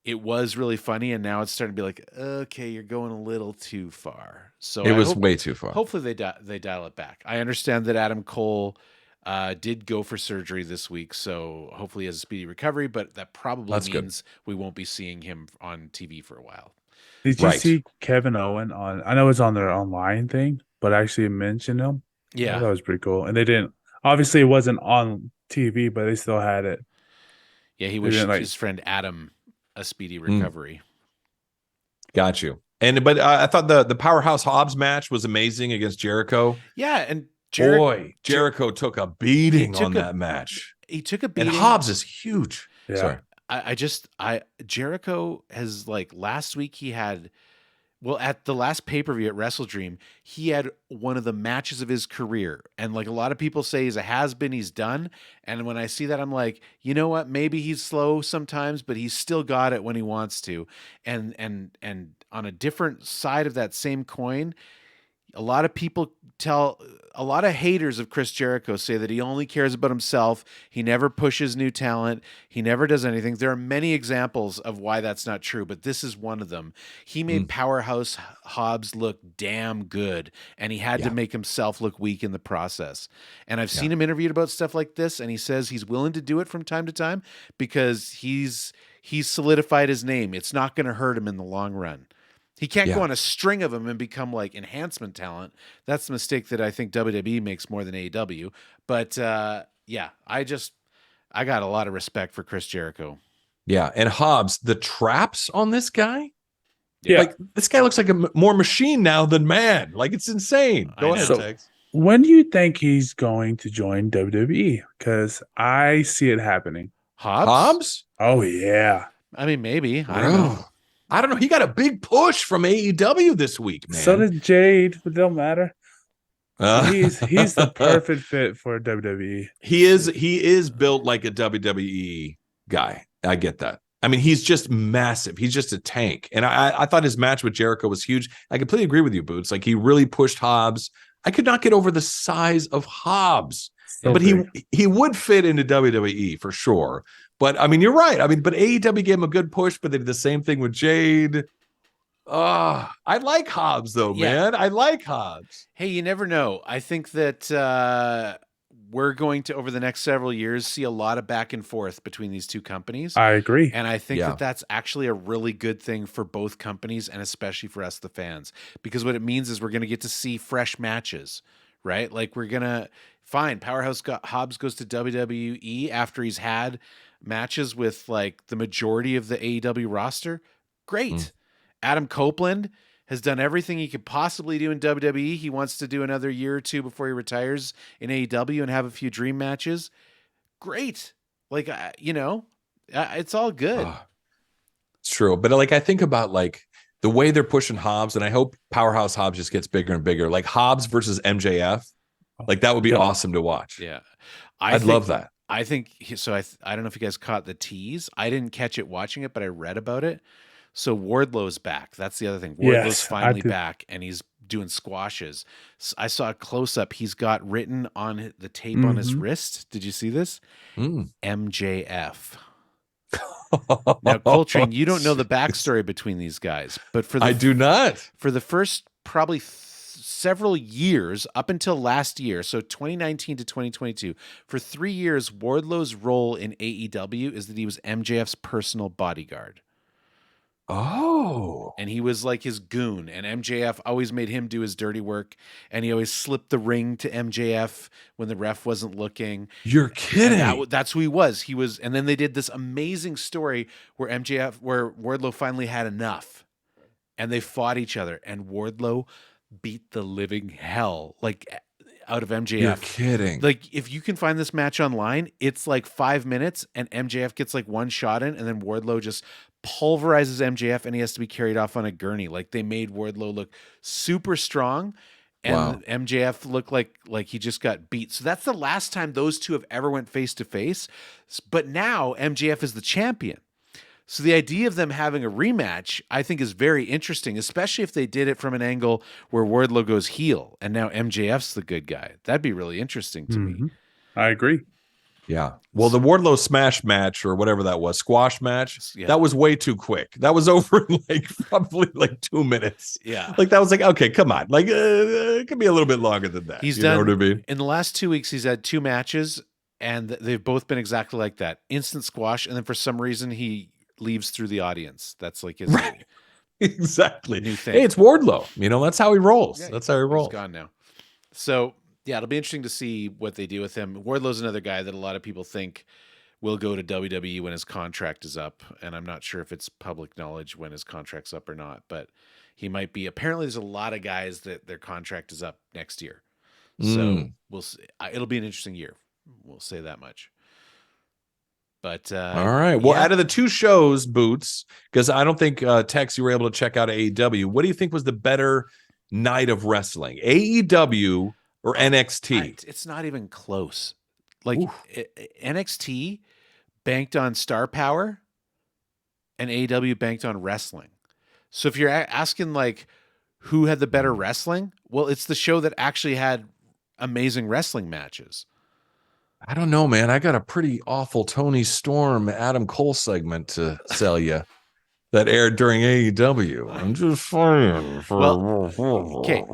really funny, and now it's starting to be like, okay, you're going a little too far. So It was way too far. Hopefully they dial it back. I understand that Adam Cole did go for surgery this week, so hopefully he has a speedy recovery, but that probably means we won't be seeing him on TV for a while. Did you see Kevin Owen on? I know it's on their online thing, but I actually mentioned him. Yeah, that was pretty cool. And they didn't. Obviously, it wasn't on TV, but they still had it. Yeah, he wished his friend Adam a speedy recovery. Got you. But I thought the Powerhouse Hobbs match was amazing against Jericho. Yeah, and Jericho took a beating on that match. He took a beating. And Hobbs is huge. Yeah. Sorry. Jericho has, like, last week he had, well, at the last pay-per-view at Wrestle Dream, he had one of the matches of his career. And like a lot of people say he's a has-been, he's done. And when I see that, I'm like, you know what? Maybe he's slow sometimes, but he's still got it when he wants to. And on a different side of that same coin, a lot of haters of Chris Jericho say that he only cares about himself. He never pushes new talent. He never does anything. There are many examples of why that's not true, but this is one of them. He made Powerhouse Hobbs look damn good, and he had to make himself look weak in the process. And I've seen him interviewed about stuff like this, and he says he's willing to do it from time to time because he's solidified his name. It's not going to hurt him in the long run. He can't go on a string of them and become like enhancement talent. That's the mistake that I think WWE makes more than AEW. But I got a lot of respect for Chris Jericho. Yeah, and Hobbs, the traps on this guy. Yeah, like this guy looks like a more machine now than man. Like it's insane. Go ahead, so, Tex. When do you think he's going to join WWE? Because I see it happening. Hobbs? Oh yeah. I mean, maybe. I don't know. He got a big push from AEW this week, man. So did Jade, but it don't matter. He's the perfect fit for WWE. He is built like a WWE guy. I get that. I mean, he's just massive. He's just a tank. And I thought his match with Jericho was huge. I completely agree with you, Boots. Like he really pushed Hobbs. I could not get over the size of Hobbs. So but big. he would fit into WWE for sure. But I mean, you're right. I mean, but AEW gave him a good push, but they did the same thing with Jade. I like Hobbs though, man. I like Hobbs. Hey, you never know. I think that we're going to, over the next several years, see a lot of back and forth between these two companies. I agree. And I think that that's actually a really good thing for both companies, and especially for us, the fans, because what it means is we're going to get to see fresh matches, right? Like we're going to Powerhouse Hobbs goes to WWE after he's had matches with like the majority of the AEW roster. Great. Adam Copeland has done everything he could possibly do in WWE. He wants to do another year or two before he retires in AEW and have a few dream matches. Great. Like, it's all good. It's true. But like, I think about like the way they're pushing Hobbs, and I hope Powerhouse Hobbs just gets bigger and bigger. Like Hobbs versus MJF. Like that would be awesome to watch. Yeah. I'd love that. I think so. I don't know if you guys caught the tease. I didn't catch it watching it, but I read about it. So Wardlow's back. That's the other thing. Wardlow's finally back, and he's doing squashes. I saw a close up. He's got written on the tape on his wrist. Did you see this? MJF. Now, Coltrane, you don't know the backstory between these guys, but I do not. For the first probably several years up until last year, so 2019 to 2022, for 3 years, Wardlow's role in AEW is that he was MJF's personal bodyguard. Oh, and he was like his goon, and MJF always made him do his dirty work, and he always slipped the ring to MJF when the ref wasn't looking. you're And kidding. that's who he was. And then they did this amazing story where Wardlow finally had enough, and they fought each other, and Wardlow beat the living hell out of MJF. You're kidding. Like, if you can find this match online, it's like 5 minutes, and MJF gets like one shot in, and then Wardlow just pulverizes MJF, and he has to be carried off on a gurney. Like, they made Wardlow look super strong, and Wow. MJF looked like he just got beat. So that's the last time those two have ever went face to face. But now MJF is the champion. So the idea of them having a rematch, I think, is very interesting, especially if they did it from an angle where Wardlow goes heel and now MJF's the good guy. That'd be really interesting to me. I agree. Yeah. Well, the Wardlow smash match or whatever that was, squash match, Yeah. that was way too quick. That was over in like probably like 2 minutes. Yeah. Like that was like, okay, come on. Like it could be a little bit longer than that. He's you done, know what I mean? in the last 2 weeks, he's had 2 matches, and they've both been exactly like that. Instant squash, and then for some reason he leaves through the audience. That's like his Right. Exactly. new thing. Hey, it's Wardlow. You know, that's how he rolls. Yeah, That's how he rolls. He's gone now. So, yeah, it'll be interesting to see what they do with him. Wardlow's another guy that a lot of people think will go to WWE when his contract is up, and I'm not sure if it's public knowledge when his contract's up or not, but he might be. Apparently, there's a lot of guys that their contract is up next year. So, we'll see. It'll be an interesting year. We'll say that much. But All right. Well, out of the 2 shows, Boots, because I don't think Tex, you were able to check out AEW. What do you think was the better night of wrestling, AEW or NXT? It's not even close. Like NXT banked on star power, and AEW banked on wrestling. So if you're asking like who had the better wrestling, well, it's the show that actually had amazing wrestling matches. I don't know, man. I got a pretty awful Tony Storm, Adam Cole segment to sell you that aired during AEW. I'm just saying. Okay.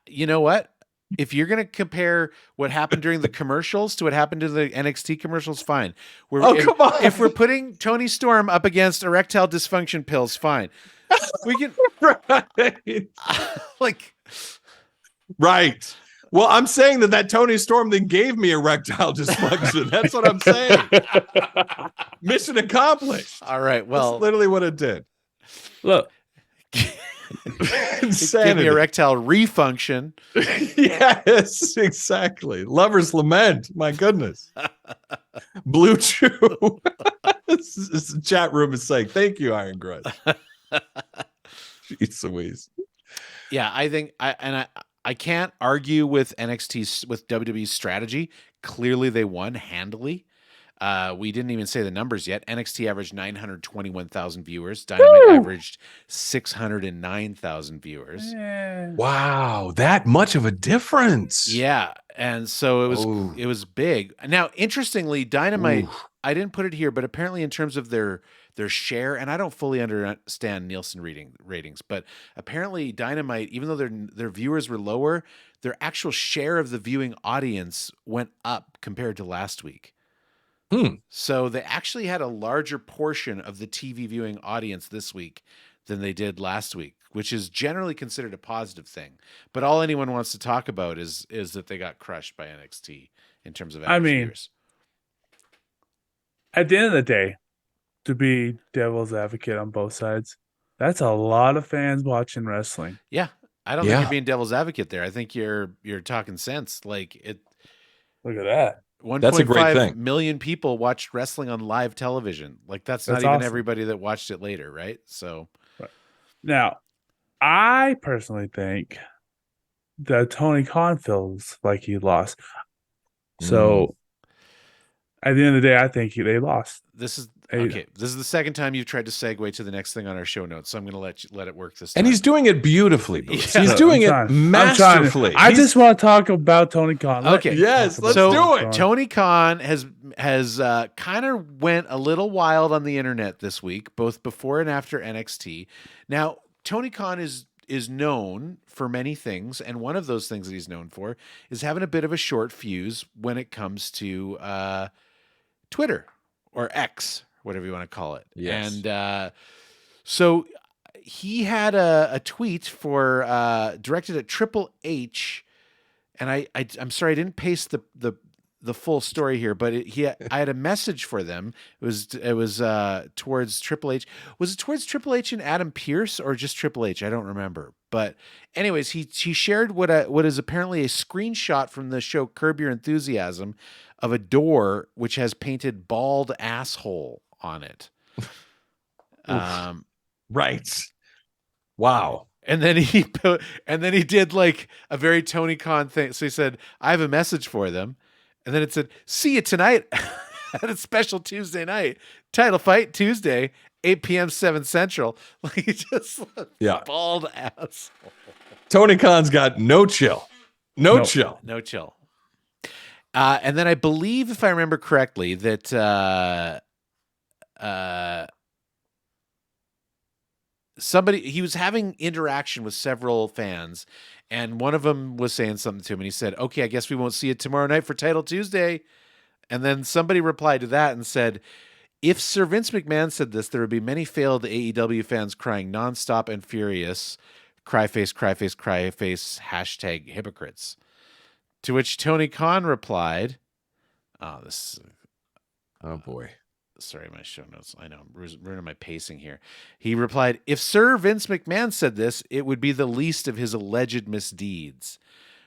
You know what? If you're going to compare what happened during the commercials to what happened to the NXT commercials, fine. Come on. If we're putting Tony Storm up against erectile dysfunction pills, fine. We can like right. Well, I'm saying that Tony Storm thing gave me erectile dysfunction. That's what I'm saying. Mission accomplished. All right. Well, that's literally what it did. Look, insanity. Give me erectile refunction. Yes, exactly. Lover's lament. My goodness. Blue Chew. This chat room is saying, thank you, Iron Grudge. Jeez Louise. Yeah, I think I can't argue with WWE's strategy. Clearly, they won handily. We didn't even say the numbers yet. NXT averaged 921,000 viewers. Dynamite averaged 609,000 viewers. Wow, that much of a difference. Yeah, and so it was big. Now, interestingly, Dynamite. I didn't put it here, but apparently, in terms of their share, and I don't fully understand Nielsen ratings, but apparently Dynamite, even though their viewers were lower, their actual share of the viewing audience went up compared to last week. So they actually had a larger portion of the TV viewing audience this week than they did last week, which is generally considered a positive thing. But all anyone wants to talk about is that they got crushed by NXT in terms of viewers. At the end of the day, to be devil's advocate on both sides, that's a lot of fans watching wrestling. Yeah. I don't think you're being devil's advocate there. I think you're talking sense. Like it. Look at that. That's a great 1.5 thing. million people watched wrestling on live television. Like that's not even awesome. everybody that watched it later, right? So now, I personally think that Tony Khan feels like he lost. So at the end of the day, I think they lost. this is okay. This is the second time you've tried to segue to the next thing on our show notes, so I'm going to let it work this time. And he's doing it beautifully, Boots. Yeah. He's doing it masterfully. I just want to talk about Tony Khan. Okay. Yes, let's so do it. Tony Khan has kind of went a little wild on the internet this week, both before and after NXT. Now, Tony Khan is known for many things, and one of those things that he's known for is having a bit of a short fuse when it comes to Twitter or X, whatever you want to call it. Yes. And So he had a tweet for directed at Triple H, and I'm sorry I didn't paste the full story here, but I had a message for them. It was towards Triple H. Was it towards Triple H and Adam Pearce or just Triple H? I don't remember. But anyways, he shared what is apparently a screenshot from the show Curb Your Enthusiasm of a door which has painted bald asshole on it. Right. Wow. And then he did like a very Tony Khan thing. So he said, "I have a message for them." And then it said, "See you tonight at a special Tuesday night. Title fight Tuesday, 8 p.m. 7 Central." Like just bald ass. Tony Khan's got no chill. No chill. No chill. And then I believe, if I remember correctly, that he was having interaction with several fans, and one of them was saying something to him, and he said, "Okay, I guess we won't see it tomorrow night for Title Tuesday." And then somebody replied to that and said, "If Sir Vince McMahon said this, there would be many failed AEW fans crying nonstop and furious, cry face, cry face, cry face, hashtag hypocrites." To which Tony Khan replied, "Oh boy. Sorry, my show notes. I know I'm ruining my pacing here." He replied, "If Sir Vince McMahon said this, it would be the least of his alleged misdeeds."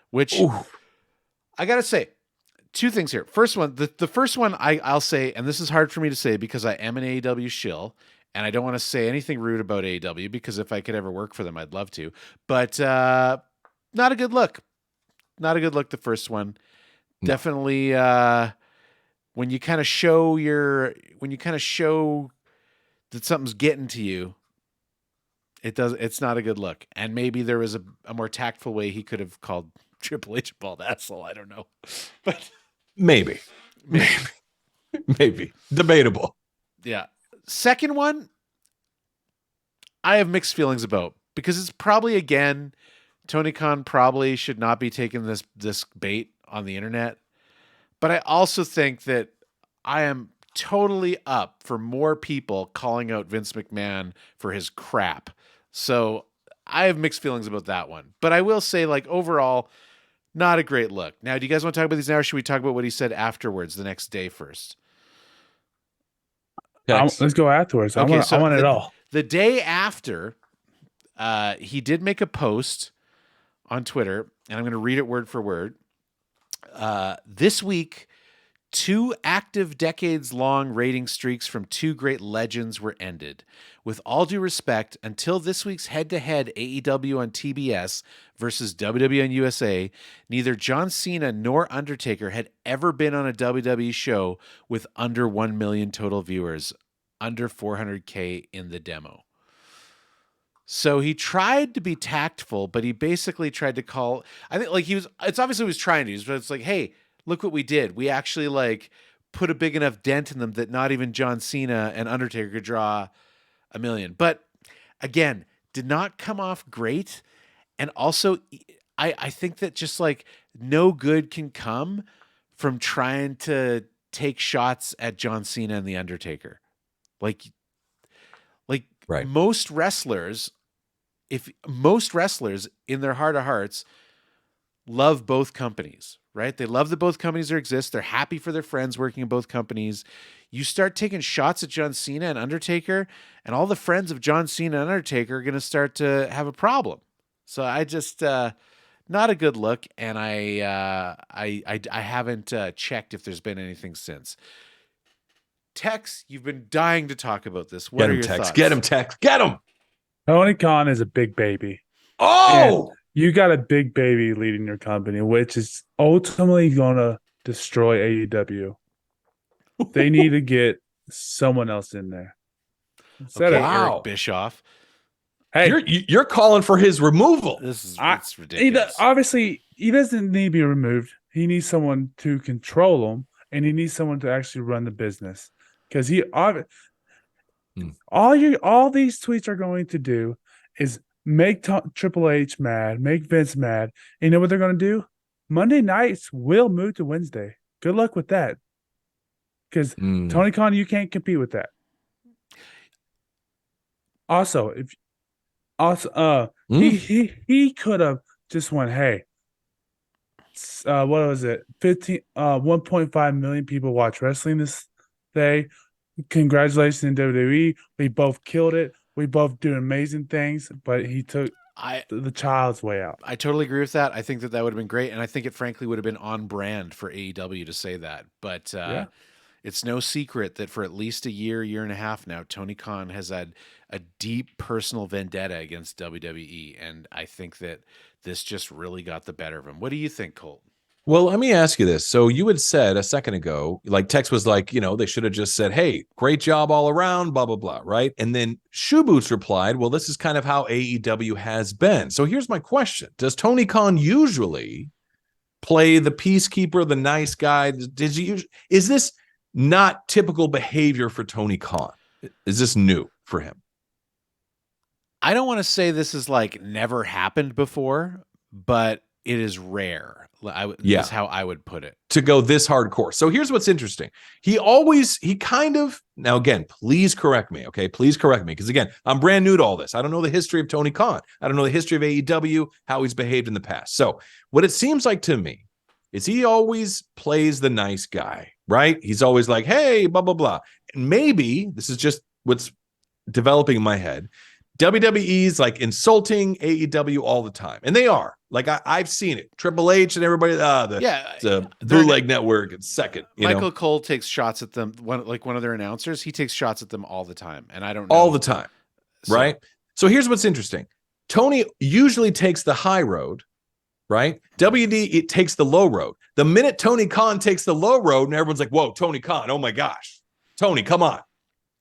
Which, I got to say, two things here. First one, the first one I'll say, and this is hard for me to say because I am an AEW shill, and I don't want to say anything rude about AEW because if I could ever work for them, I'd love to. But not a good look. Not a good look, the first one. No. Definitely when you kind of show that something's getting to you, it's not a good look. And maybe there was a more tactful way he could have called Triple H a bald asshole. I don't know. But maybe. Debatable. Yeah. Second one, I have mixed feelings about because it's probably, again, Tony Khan probably should not be taking this bait on the internet. But I also think that I am totally up for more people calling out Vince McMahon for his crap. So I have mixed feelings about that one. But I will say, like, overall, not a great look. Now, do you guys want to talk about these now, or should we talk about what he said afterwards the next day first? Let's go afterwards. Okay, I want it all. The day after, he did make a post on Twitter, and I'm going to read it word for word. This week, 2 active decades-long rating streaks from 2 great legends were ended. With all due respect, until this week's head-to-head AEW on TBS versus WWE on USA, neither John Cena nor Undertaker had ever been on a WWE show with under 1 million total viewers, under 400K in the demo. So he tried to be tactful, but he basically tried to call, I think, like, it's obviously he was trying to, but it's like, hey, look what we did. We actually, like, put a big enough dent in them that not even John Cena and Undertaker could draw 1 million. But again, did not come off great. And also, I think that just, like, no good can come from trying to take shots at John Cena and the Undertaker. Like right. Most wrestlers in their heart of hearts love both companies, right? They love that both companies exist. They're happy for their friends working in both companies. You start taking shots at John Cena and Undertaker, and all the friends of John Cena and Undertaker are going to start to have a problem. So I just not a good look, and I haven't checked if there's been anything since. Tex, you've been dying to talk about this. What are your thoughts? Get him, Tex. Get him. Tony Khan is a big baby. Oh! And you got a big baby leading your company, which is ultimately going to destroy AEW. They need to get someone else in there. Okay, Eric Bischoff. Hey, you're calling for his removal. It's ridiculous. Obviously, he doesn't need to be removed. He needs someone to control him, and he needs someone to actually run the business. Because all these tweets are going to do is make Triple H mad, make Vince mad. And you know what they're going to do? Monday nights will move to Wednesday. Good luck with that. Because Tony Khan, you can't compete with that. Also, if also Mm. he could have just went, hey, what was it? 1.5 million people watch wrestling this day. Congratulations in WWE. We both killed it. We both do amazing things, but he took I the child's way out. I totally agree with that. I think that would have been great, and I think it frankly would have been on brand for AEW to say that. But Yeah. it's no secret that for at least a year and a half now, Tony Khan has had a deep personal vendetta against WWE, and I think that this just really got the better of him. What do you think, Colt? Well, let me ask you this. So you had said a second ago, like Tex was like, they should have just said, hey, great job all around, blah, blah, blah, right? And then Shoe Boots replied, well, this is kind of how AEW has been. So here's my question. Does Tony Khan usually play the peacekeeper, the nice guy? Is this not typical behavior for Tony Khan? Is this new for him? I don't want to say this is like never happened before, but it is rare. Is how I would put it. To go this hardcore. So here's what's interesting. Now again, please correct me, okay? Please correct me, because again, I'm brand new to all this. I don't know the history of Tony Khan. I don't know the history of AEW, how he's behaved in the past. So what it seems like to me is he always plays the nice guy, right? He's always like, hey, blah, blah, blah. And maybe this is just what's developing in my head. WWE's like insulting AEW all the time, and they are. Like I've seen it. Triple H and everybody. The Bootleg Network and second. Michael Cole takes shots at them. One of their announcers, he takes shots at them all the time, and I don't know. All the time, right? So here's what's interesting. Tony usually takes the high road, right? WD it takes the low road. The minute Tony Khan takes the low road, and everyone's like, "Whoa, Tony Khan! Oh my gosh, Tony, come on!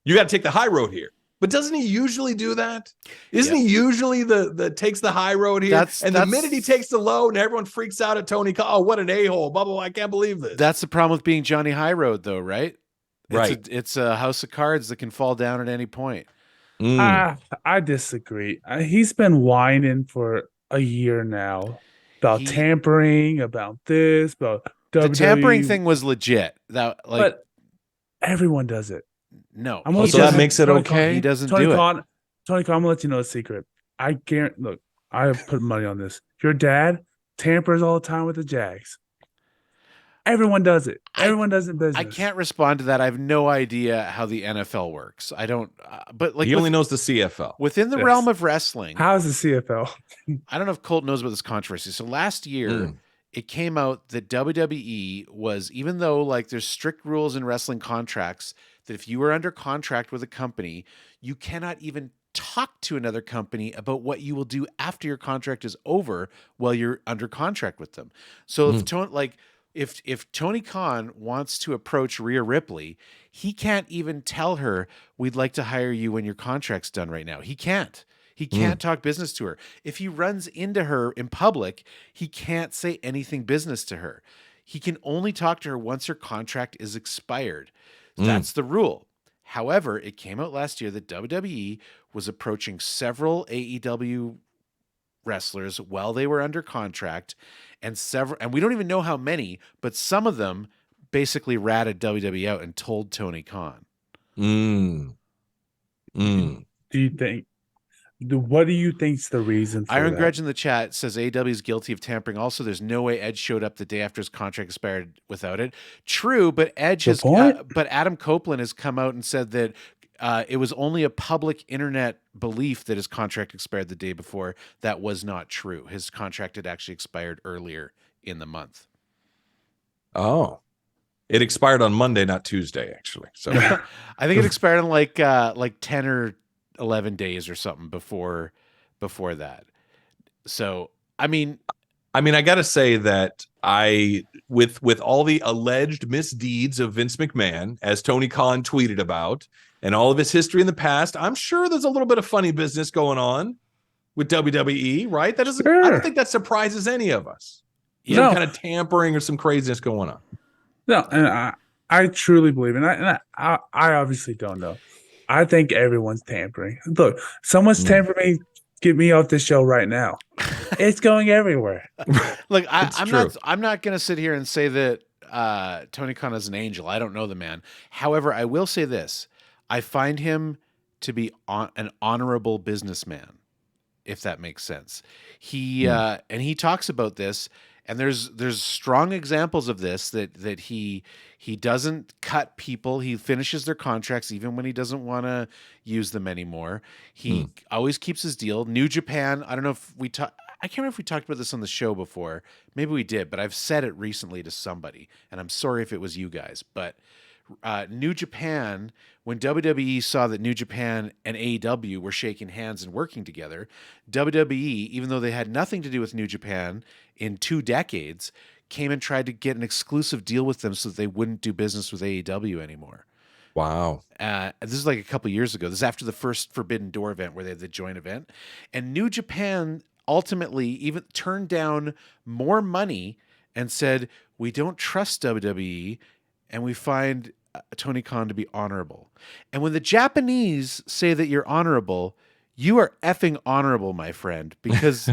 You got to take the high road here." But doesn't he usually do that? Isn't he usually the takes the high road here? The minute he takes the low and everyone freaks out at Tony Khan, oh, what an a-hole, blah, blah, blah, I can't believe this. That's the problem with being Johnny High Road, though, right? It's a house of cards that can fall down at any point. I disagree. He's been whining for a year now about tampering, about this, about WWE. The tampering thing was legit. But everyone does it. No. So that makes it okay? He doesn't do it. Tony Khan, I'm gonna let you know a secret. I guarantee. Look, I have put money on this. Your dad tampers all the time with the Jags. Everyone does it. Everyone does it business. I can't respond to that. I have no idea how the NFL works. I don't. But like he only knows the CFL within the realm of wrestling. How's the CFL? I don't know if Colt knows about this controversy. So last year. It came out that WWE was, even though like there's strict rules in wrestling contracts that if you are under contract with a company, you cannot even talk to another company about what you will do after your contract is over while you're under contract with them. So if Tony Khan wants to approach Rhea Ripley, he can't even tell her, we'd like to hire you when your contract's done right now. He can't. He can't talk business to her. If he runs into her in public, he can't say anything business to her. He can only talk to her once her contract is expired. That's the rule. However, it came out last year that WWE was approaching several AEW wrestlers while they were under contract, and we don't even know how many, but some of them basically ratted WWE out and told Tony Khan. Do you think? What do you think's the reason for Iron that? Grudge in the chat says AEW is guilty of tampering. Also, there's no way Edge showed up the day after his contract expired without it. True, but but Adam Copeland has come out and said that it was only a public internet belief that his contract expired the day before. That was not true. His contract had actually expired earlier in the month. Oh. It expired on Monday, not Tuesday, actually. So I think it expired in like 10 or 11 days or something before that. So, I mean, I got to say that with all the alleged misdeeds of Vince McMahon, as Tony Khan tweeted about, and all of his history in the past, I'm sure there's a little bit of funny business going on with WWE, right? That doesn't. I don't think that surprises any of us. Some kind of tampering or some craziness going on. No, and I truly believe, and I obviously don't know. I think everyone's tampering. Look, someone's tampering. Get me off this show right now. It's going everywhere. Look, I'm not going to sit here and say that Tony Khan is an angel. I don't know the man. However, I will say this: I find him to be an honorable businessman, if that makes sense. He Hmm. and he talks about this, and there's strong examples of this that he doesn't cut people. He finishes their contracts even when he doesn't want to use them anymore. He always keeps his deal. New Japan, I don't know if we talk. I can't remember if we talked about this on the show before. Maybe we did, but I've said it recently to somebody, and I'm sorry if it was you guys. But New Japan, when WWE saw that New Japan and AEW were shaking hands and working together, WWE, even though they had nothing to do with New Japan in 2 decades, came and tried to get an exclusive deal with them so that they wouldn't do business with AEW anymore. Wow. This is like a couple years ago. This is after the first Forbidden Door event where they had the joint event. And New Japan ultimately even turned down more money and said, we don't trust WWE and we find Tony Khan to be honorable. And when the Japanese say that you're honorable, you are effing honorable, my friend, because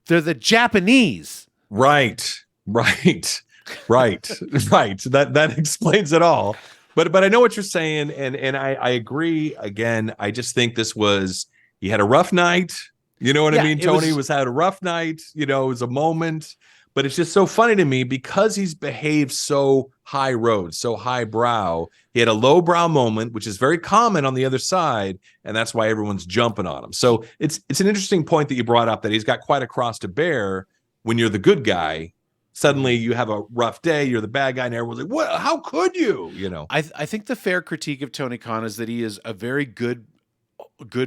they're the Japanese. Right. Right. Right. Right. That explains it all. But I know what you're saying, and I agree. Again, I just think this was, he had a rough night. You know what I mean? Tony had a rough night. You know, it was a moment. But it's just so funny to me because he's behaved so high road, so highbrow. He had a lowbrow moment, which is very common on the other side, and that's why everyone's jumping on him. So it's an interesting point that you brought up, that he's got quite a cross to bear when you're the good guy. Suddenly you have a rough day, you're the bad guy, and everyone's like, "What? How could you?" You know. I think the fair critique of Tony Khan is that he is a very good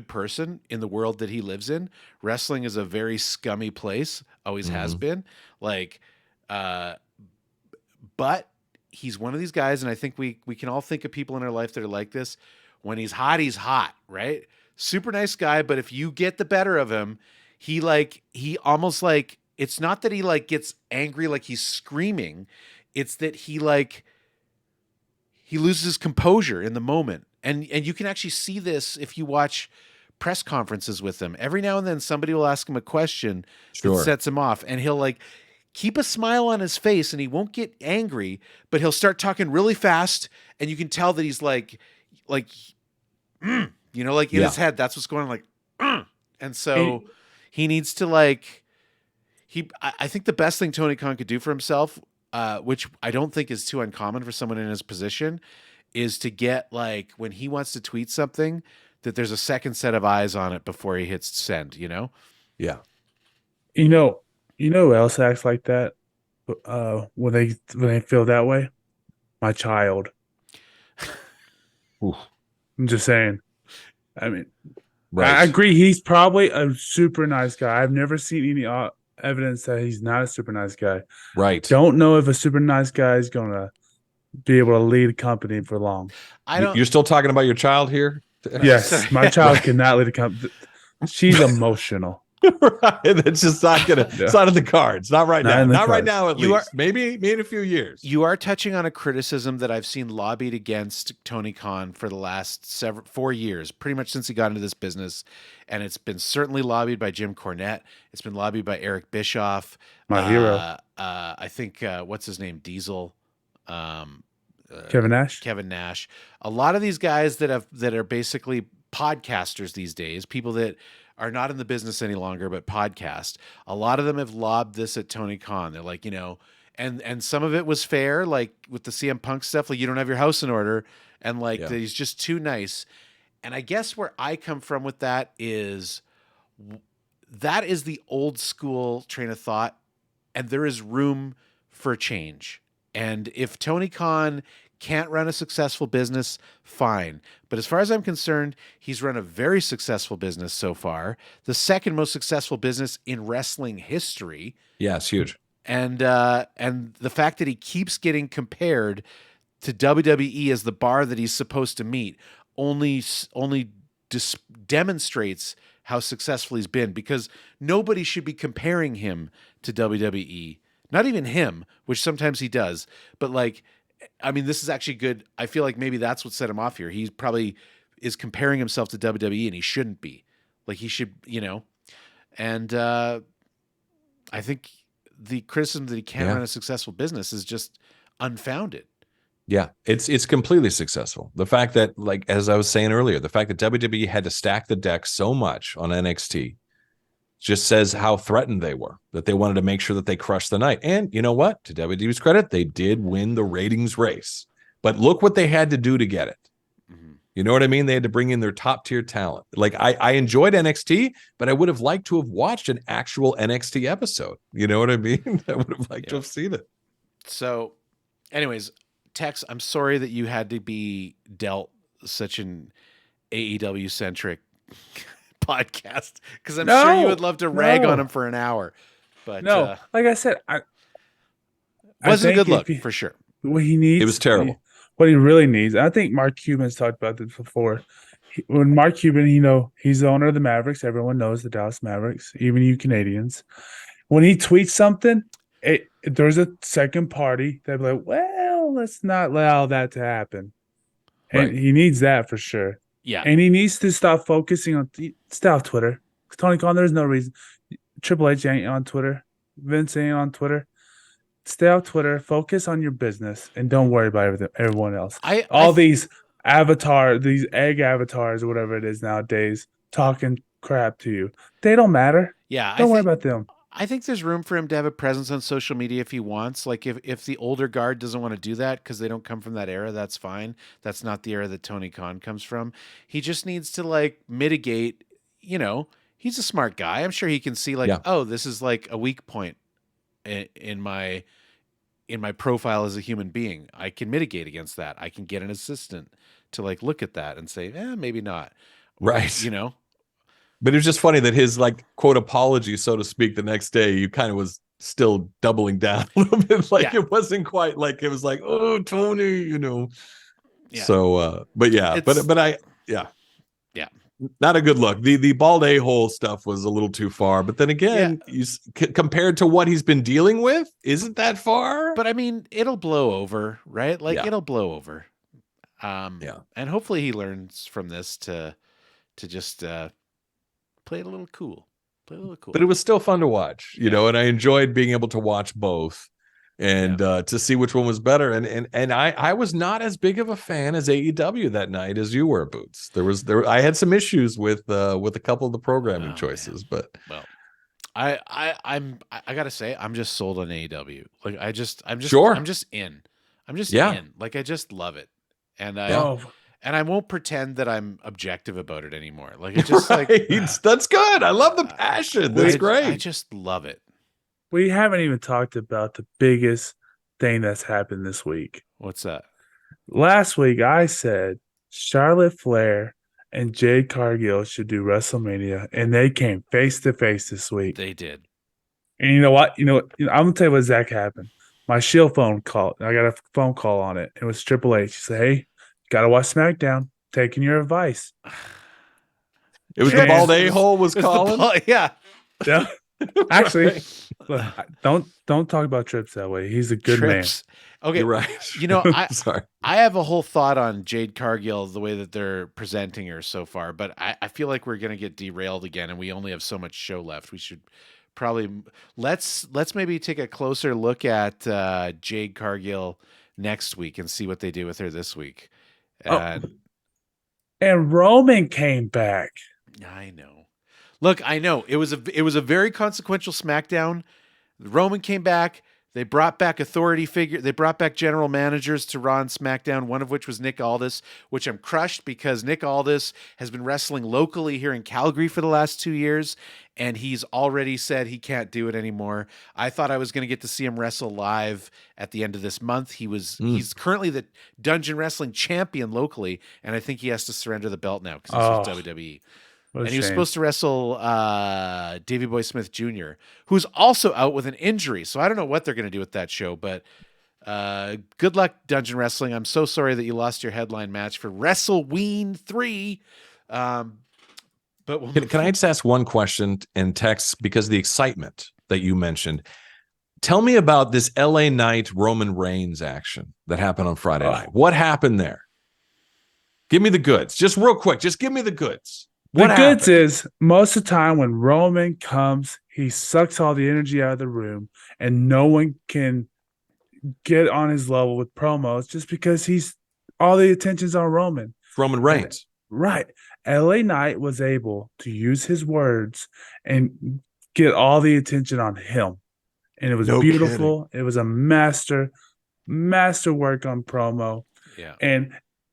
person in the world that he lives in. Wrestling is a very scummy place, always has been. Like, but he's one of these guys, and I think we can all think of people in our life that are like this. When he's hot, right? Super nice guy, but if you get the better of him, he almost like, it's not that he like gets angry like he's screaming, it's that he loses his composure in the moment. And you can actually see this if you watch press conferences with him. Every now and then somebody will ask him a question that sets him off, and he'll like keep a smile on his face and he won't get angry, but he'll start talking really fast, and you can tell that he's like you know, like in his head, that's what's going on, like and so he needs to like I think the best thing Tony Khan could do for himself, which I don't think is too uncommon for someone in his position, is to get, like, when he wants to tweet something, that there's a second set of eyes on it before he hits send, you know? Yeah. You know who else acts like that? When they feel that way? My child. Oof. I'm just saying. I mean, Right. I agree. He's probably a super nice guy. I've never seen any evidence that he's not a super nice guy. Right. Don't know if a super nice guy is going to be able to lead a company for long. You're still talking about your child here? Yes, my child cannot lead a company. She's emotional. Right. It's just not gonna. It's not in the cards. Not right now. Not right now. At least. Maybe in a few years. You are touching on a criticism that I've seen lobbied against Tony Khan for the last 4 years, pretty much since he got into this business, and it's been certainly lobbied by Jim Cornette. It's been lobbied by Eric Bischoff, my hero. I think what's his name, Diesel. Kevin Nash. Kevin Nash. A lot of these guys that are basically podcasters these days, people that are not in the business any longer but podcast. A lot of them have lobbed this at Tony Khan. They're like, you know, and some of it was fair, like with the CM Punk stuff, like you don't have your house in order, and like he's just too nice. And I guess where I come from with that is the old school train of thought, and there is room for change. And if Tony Khan can't run a successful business, fine. But as far as I'm concerned, he's run a very successful business so far, the second most successful business in wrestling history. Yeah, it's huge. And the fact that he keeps getting compared to WWE as the bar that he's supposed to meet only demonstrates how successful he's been, because nobody should be comparing him to WWE. Not even him, which sometimes he does. But like, I mean, this is actually good. I feel like maybe that's what set him off here. He probably is comparing himself to WWE, and he shouldn't be. Like, he should, you know. And I think the criticism that he can't run a successful business is just unfounded. Yeah, it's completely successful. The fact that, like as I was saying earlier, the fact that WWE had to stack the deck so much on NXT just says how threatened they were, that they wanted to make sure that they crushed the night. And you know what? To WWE's credit, they did win the ratings race. But look what they had to do to get it. Mhm. You know what I mean? They had to bring in their top tier talent. Like I enjoyed NXT, but I would have liked to have watched an actual NXT episode. You know what I mean? I would have liked to have seen it. So, anyways, Tex, I'm sorry that you had to be dealt such an AEW centric podcast because I'm sure you would love to rag on him for an hour. But No, like I said, I wasn't a think good look if for sure. what he needs, It was terrible. What he really needs, I think Mark Cuban's talked about this before. When Mark Cuban, he's the owner of the Mavericks. Everyone knows the Dallas Mavericks, even you Canadians. When he tweets something, there's a second party that'd be like, well, let's not allow that to happen. And Right. he needs that for sure. Yeah. And he needs to stop focusing on stay off Twitter. Tony Khan, there's no reason. Triple H ain't on Twitter. Vince ain't on Twitter. Stay off Twitter. Focus on your business and don't worry about everyone else. These these egg avatars or whatever it is nowadays, talking crap to you. They don't matter. Yeah. Don't worry about them. I think there's room for him to have a presence on social media if he wants. Like if the older guard doesn't want to do that because they don't come from that era, that's fine. That's not the era that Tony Khan comes from. He just needs to like mitigate, he's a smart guy. I'm sure he can see like, oh, this is like a weak point in my profile as a human being. I can mitigate against that. I can get an assistant to like look at that and say, maybe not. Right. But it was just funny that his like quote apology, so to speak, the next day, you kind of was still doubling down a little bit. Like it wasn't quite like it was like, oh, Tony, Yeah. So, but yeah, yeah, not a good look. The bald a-hole stuff was a little too far. But then again, compared to what he's been dealing with, isn't that far? But I mean, it'll blow over, right? Like it'll blow over. And hopefully he learns from this to just play it a little cool. But it was still fun to watch, and I enjoyed being able to watch both and to see which one was better. And I was not as big of a fan as AEW that night as you were, Boots. I had some issues with a couple of the programming choices, but I gotta say I'm just sold on AEW. Like I'm just sure. I'm just in. Like I just love it. And and I won't pretend that I'm objective about it anymore. Like it's just like that's good. I love the passion. That's great. I just love it. We haven't even talked about the biggest thing that's happened this week. What's that? Last week I said Charlotte Flair and Jade Cargill should do WrestleMania, and they came face to face this week. They did. And you know what? I'm gonna tell you what Zach happened. My Shield phone call. I got a phone call on it. It was Triple H. He said, "Hey, gotta watch SmackDown. Taking your advice." It was the bald a-hole was calling. Yeah. Actually, look, don't talk about Trips that way. He's a good man. Okay, you're right. Sorry. I have a whole thought on Jade Cargill, the way that they're presenting her so far, but I feel like we're gonna get derailed again, and we only have so much show left. We should probably let's maybe take a closer look at Jade Cargill next week and see what they do with her this week. And Roman came back. I know. Look, I know it was a very consequential SmackDown. Roman came back. They brought back authority figure. They brought back general managers to Raw and SmackDown, one of which was Nick Aldis, which I'm crushed because Nick Aldis has been wrestling locally here in Calgary for the last 2 years, and he's already said he can't do it anymore. I thought I was going to get to see him wrestle live at the end of this month. He's currently the Dungeon Wrestling champion locally, and I think he has to surrender the belt now because he's with WWE. And he was supposed to wrestle Davey Boy Smith Jr., who's also out with an injury. So I don't know what they're going to do with that show, but good luck, Dungeon Wrestling. I'm so sorry that you lost your headline match for WrestleWeen 3. But can I just ask one question and Tex, because of the excitement that you mentioned? Tell me about this LA Knight Roman Reigns action that happened on Friday night. What happened there? Give me the goods. Just real quick. Just give me the goods. The goods is most of the time when Roman comes, he sucks all the energy out of the room, and no one can get on his level with promos just because he's all the attention's on Roman. Roman Reigns. Right. LA Knight was able to use his words and get all the attention on him. And it was No beautiful. It was a master work on promo. Yeah. And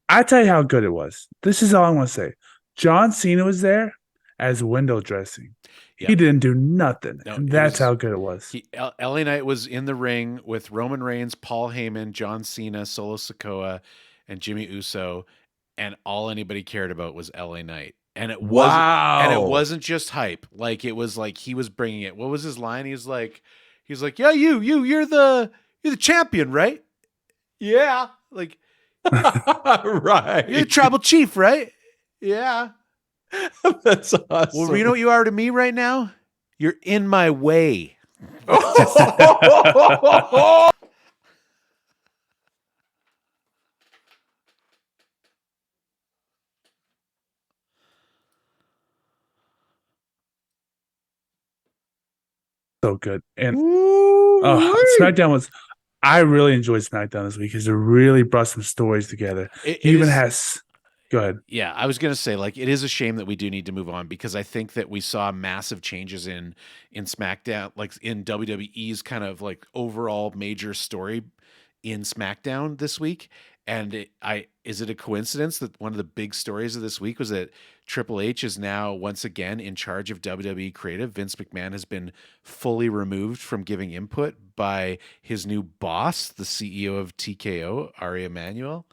I tell you how good it was. This is all I want to say. John Cena was there as window dressing. Yeah. He didn't do nothing. No, and that's how good it was. LA Knight was in the ring with Roman Reigns, Paul Heyman, John Cena, Solo Sikoa, and Jimmy Uso, and all anybody cared about was LA Knight. And it wasn't just hype. Like it was like he was bringing it. What was his line? He's like, yeah, you're the champion, right? Yeah, like Right. you're the tribal chief, right? Yeah. That's awesome. Well, you know what you are to me right now? You're in my way. So good. And SmackDown was, I really enjoyed SmackDown this week because it really brought some stories together. It even is- has, go ahead. Yeah, I was going to say, like, it is a shame that we do need to move on because I think that we saw massive changes in SmackDown, like in WWE's kind of like overall major story in SmackDown this week. And is it a coincidence that one of the big stories of this week was that Triple H is now once again in charge of WWE creative? Vince McMahon has been fully removed from giving input by his new boss, the CEO of TKO, Ari Emanuel.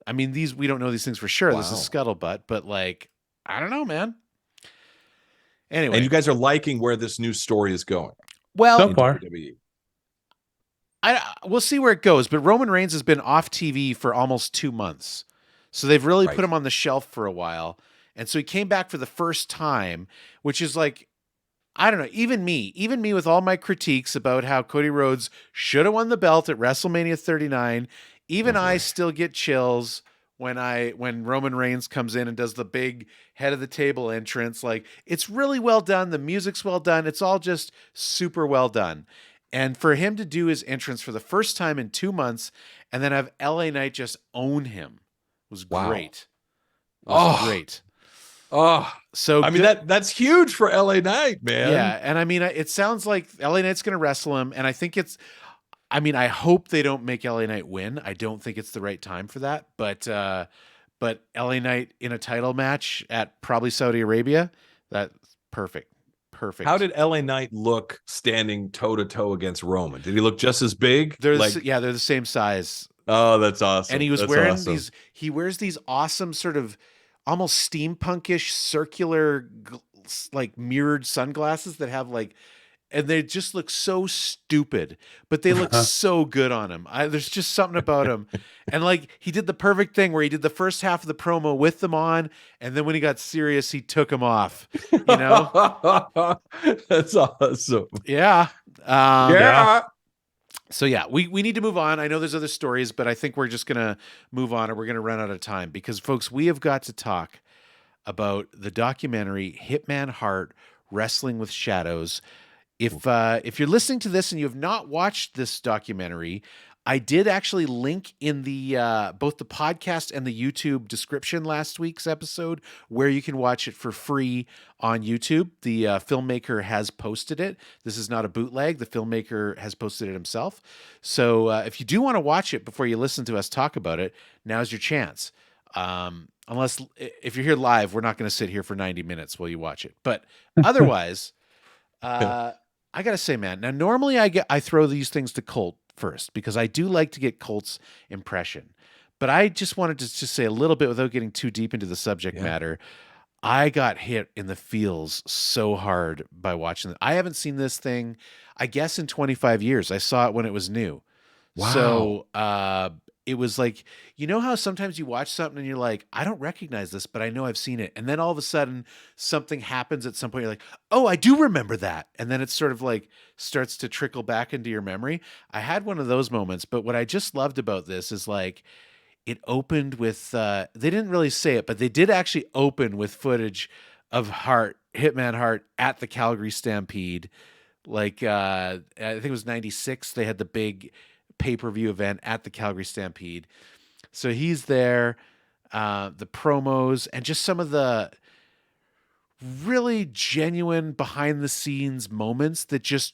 I mean, we don't know these things for sure. Wow. This is scuttlebutt, but like, I don't know, man. Anyway. And you guys are liking where this new story is going. Well, So far. WWE. We'll see where it goes, but Roman Reigns has been off TV for almost 2 months. So they've really Right. put him on the shelf for a while. And so he came back for the first time, which is like, I don't know, even me with all my critiques about how Cody Rhodes should have won the belt at WrestleMania 39, even I still get chills when Roman Reigns comes in and does the big head of the table entrance. Like, it's really well done. The music's well done. It's all just super well done. And for him to do his entrance for the first time in 2 months and then have LA Knight just own him was Wow. great. Great. Oh, So I mean, that's huge for LA Knight, man. yeah, and I mean, it sounds like LA Knight's going to wrestle him, and I think I hope they don't make LA Knight win. I don't think it's the right time for that, but LA Knight in a title match at probably Saudi Arabia, that's perfect. How did LA Knight look standing toe to toe against Roman? Did he look just as big? They're the same size. Oh, that's awesome. And he was That's wearing awesome. he wears these awesome sort of almost steampunkish circular like mirrored sunglasses that have like, and they just look so stupid, but they look so good on him. There's just something about him. And like, he did the perfect thing where he did the first half of the promo with them on, and then when he got serious, he took them off, you know? That's awesome. Yeah. Yeah. So yeah, we need to move on. I know there's other stories, but I think we're just going to move on or we're going to run out of time because folks, we have got to talk about the documentary Hitman Hart Wrestling with Shadows. If you're listening to this and you have not watched this documentary, I did actually link in the both the podcast and the YouTube description last week's episode where you can watch it for free on YouTube. The filmmaker has posted it. This is not a bootleg. The filmmaker has posted it himself. So if you do want to watch it before you listen to us talk about it, now's your chance. Unless if you're here live, we're not going to sit here for 90 minutes while you watch it. But otherwise, I got to say, man, now normally I throw these things to Colt first because I do like to get Colt's impression. But I just wanted to just say a little bit without getting too deep into the subject matter. I got hit in the feels so hard by watching it. I haven't seen this thing, I guess, in 25 years. I saw it when it was new. Wow. So it was like, you know how sometimes you watch something and you're like, I don't recognize this, but I know I've seen it. And then all of a sudden something happens at some point. You're like, oh, I do remember that. And then it sort of like starts to trickle back into your memory. I had one of those moments, but what I just loved about this is like, it opened with, they didn't really say it, but they did actually open with footage of Hitman Hart at the Calgary Stampede. Like, I think it was 96. They had the big pay-per-view event at the Calgary Stampede. So he's there, the promos, and just some of the really genuine behind the scenes moments that just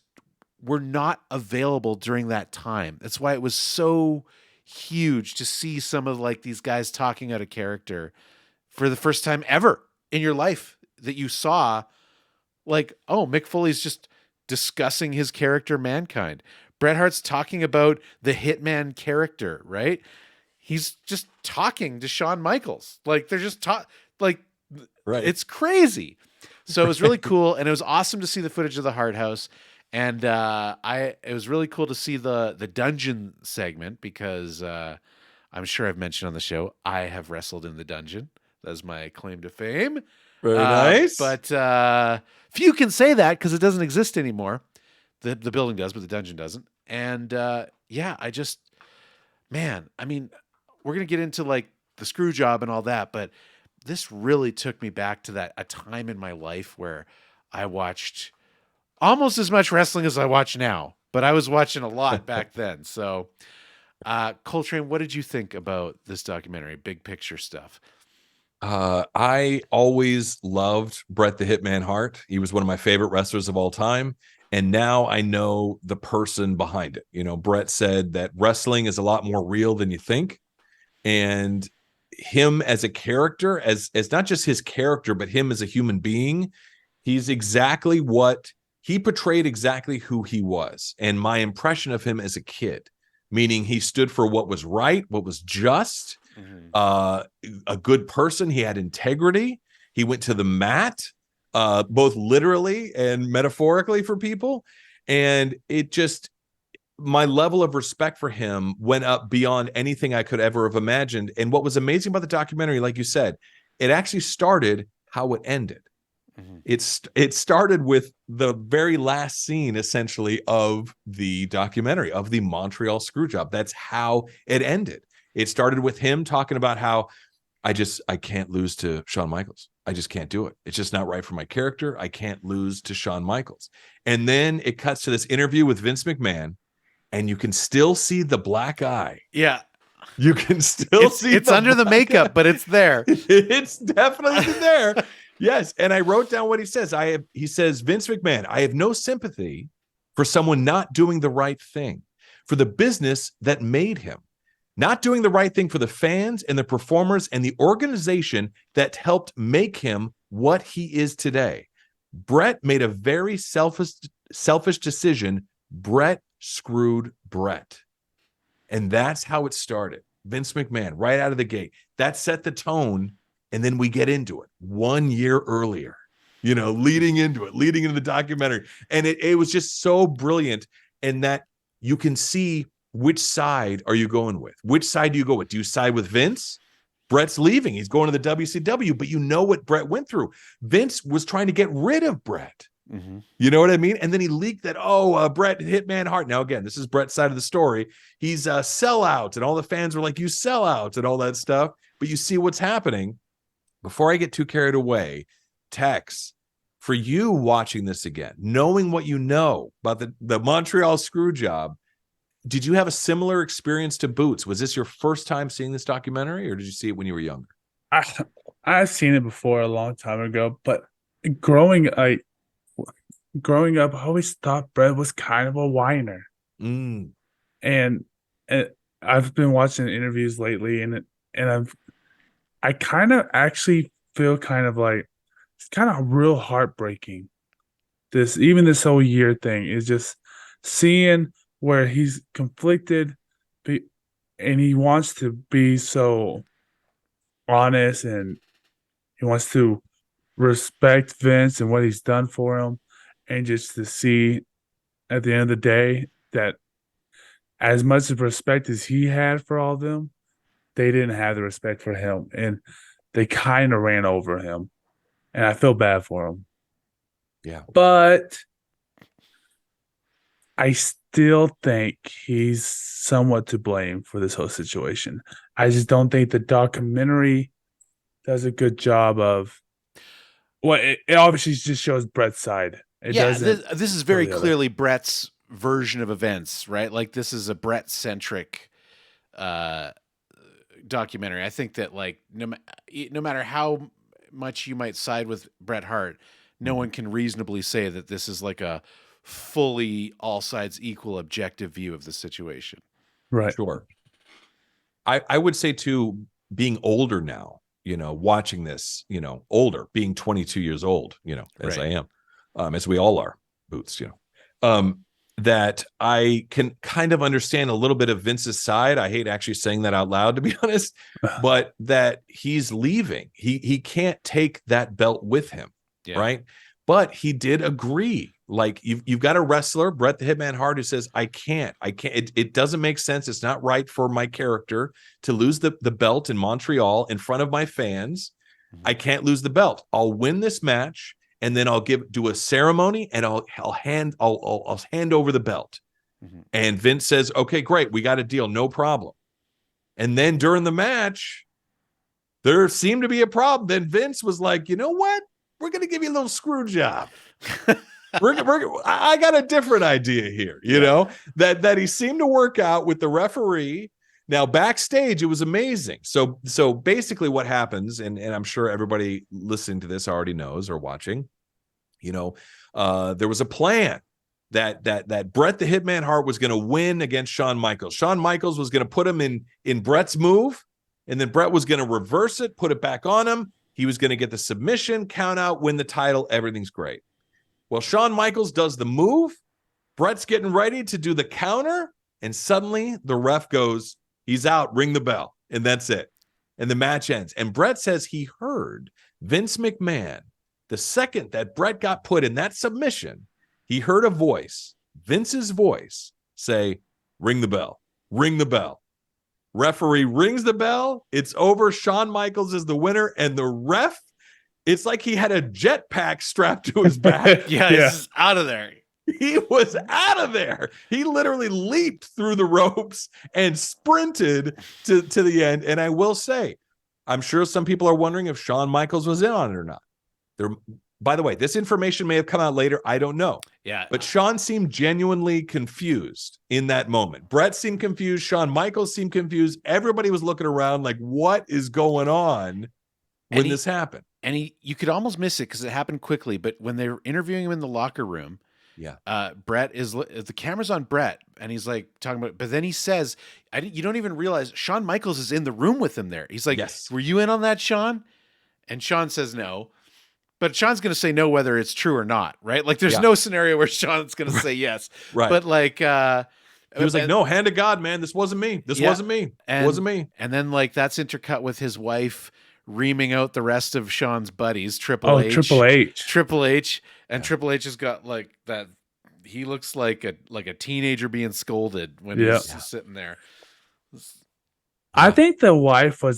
were not available during that time. That's why it was so huge to see some of like these guys talking out of character for the first time ever in your life, that you saw like, oh, Mick Foley's just discussing his character Mankind. Bret Hart's talking about the Hitman character, right? He's just talking to Shawn Michaels. Like they're just like Right. it's crazy. So it was really cool, and it was awesome to see the footage of the Hart House. And it was really cool to see the dungeon segment, because I'm sure I've mentioned on the show I have wrestled in the dungeon. That's my claim to fame. Very nice. But few can say that because it doesn't exist anymore. The building does, but the dungeon doesn't. And yeah, I mean, we're gonna get into like the screw job and all that, but this really took me back to a time in my life where I watched almost as much wrestling as I watch now, but I was watching a lot back then. So, Coltrane, what did you think about this documentary? Big picture stuff. I always loved Bret the Hitman Hart. He was one of my favorite wrestlers of all time. And now I know the person behind it. You know, Bret said that wrestling is a lot more real than you think. And him as a character, as not just his character, but him as a human being, he's exactly what he portrayed, exactly who he was. And my impression of him as a kid, meaning he stood for what was right, what was just, a good person. He had integrity. He went to the mat, both literally and metaphorically for people. And it just, my level of respect for him went up beyond anything I could ever have imagined. And what was amazing about the documentary, like you said, it actually started how it ended. It started with the very last scene, essentially, of the documentary, of the Montreal Screwjob. That's how it ended. It started with him talking about how I can't lose to Shawn Michaels. I just can't do it. It's just not right for my character. I can't lose to Shawn Michaels. And then it cuts to this interview with Vince McMahon, and you can still see the black eye. Yeah. You can still see it's under the makeup, but it's there. It's definitely there. Yes. And I wrote down what he says. He says, Vince McMahon, I have no sympathy for someone not doing the right thing, for the business that made him, not doing the right thing for the fans and the performers and the organization that helped make him what he is today. Bret made a very selfish decision. Bret screwed Bret. And that's how it started. Vince McMahon, right out of the gate. That set the tone, and then we get into it 1 year earlier, you know, leading into the documentary. And it was just so brilliant, and that you can see which side are you going with? Which side do you go with? Do you side with Vince? Bret's leaving. He's going to the WCW, but you know what Bret went through. Vince was trying to get rid of Bret. You know what I mean? And then he leaked that, Bret Hitman Hart. Now, again, this is Bret's side of the story. He's a sellout, and all the fans were like, you sell out and all that stuff. But you see what's happening. Before I get too carried away, Tex, for you watching this again, knowing what you know about the Montreal Screwjob, did you have a similar experience to Boots? Was this your first time seeing this documentary, or did you see it when you were younger? I've seen it before a long time ago, but growing up, I always thought Bret was kind of a whiner. And I've been watching interviews lately, and I kind of actually feel kind of like it's kind of real heartbreaking. This whole year thing is just seeing where he's conflicted, and he wants to be so honest, and he wants to respect Vince and what he's done for him, and just to see at the end of the day that as much of respect as he had for all of them, they didn't have the respect for him, and they kind of ran over him, and I feel bad for him. Yeah. But I still think he's somewhat to blame for this whole situation. I just don't think the documentary does a good job of. Well, it obviously just shows Bret's side. It doesn't. This is very clearly Bret's version of events, right? Like this is a Brett centric documentary. I think that like no matter how much you might side with Bret Hart, no one can reasonably say that this is like a fully all sides equal objective view of the situation. Right. Sure. I would say too, being older now, watching this, older, being 22 years old, as Right. I am, as we all are, Boots, that I can kind of understand a little bit of Vince's side. I hate actually saying that out loud, to be honest, but that he's leaving. He can't take that belt with him, right? But he did agree. Like you've got a wrestler, Bret the Hitman Hart, who says, I can't. It doesn't make sense. It's not right for my character to lose the belt in Montreal in front of my fans. I can't lose the belt. I'll win this match, and then I'll do a ceremony, and I'll hand over the belt. And Vince says, okay, great. We got a deal. No problem. And then during the match, there seemed to be a problem. Then Vince was like, you know what? We're going to give you a little screw job. I got a different idea here, that he seemed to work out with the referee. Now backstage, it was amazing. So basically what happens, and I'm sure everybody listening to this already knows or watching, there was a plan that Bret the Hitman Hart was going to win against Shawn Michaels. Shawn Michaels was going to put him in Bret's move, and then Bret was going to reverse it, put it back on him. He was going to get the submission, count out, win the title. Everything's great. Well, Shawn Michaels does the move. Bret's getting ready to do the counter, and suddenly the ref goes, he's out, ring the bell, and that's it. And the match ends. And Bret says he heard Vince McMahon, the second that Bret got put in that submission, he heard a voice, Vince's voice, say, ring the bell, ring the bell. Referee rings the bell. It's over. Shawn Michaels is the winner, and the ref, it's like he had a jetpack strapped to his back. He's out of there. He was out of there. He literally leaped through the ropes and sprinted to the end. And I will say, I'm sure some people are wondering if Shawn Michaels was in on it or not. By the way, this information may have come out later. I don't know. Yeah. But Shawn seemed genuinely confused in that moment. Bret seemed confused. Shawn Michaels seemed confused. Everybody was looking around like, what is going on when this happened? And you could almost miss it because it happened quickly. But when they were interviewing him in the locker room, Bret the camera's on Bret, and he's like talking about. But then he says, "You don't even realize Shawn Michaels is in the room with him there." He's like, yes. "Were you in on that, Shawn?" And Shawn says no. But Shawn's going to say no whether it's true or not, right? Like there's no scenario where Shawn's going to say yes. Right. But like he was like, no, hand to God, man. This wasn't me. This wasn't me. It wasn't me. And then like that's intercut with his wife reaming out the rest of Shawn's buddies, Triple H. Triple H. And Triple H has got like that. He looks like a teenager being scolded when he's sitting there. I think his wife was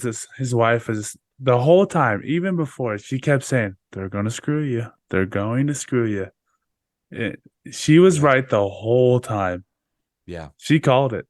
the whole time, even before, she kept saying, they're going to screw you. They're going to screw you. She was right the whole time. Yeah. She called it.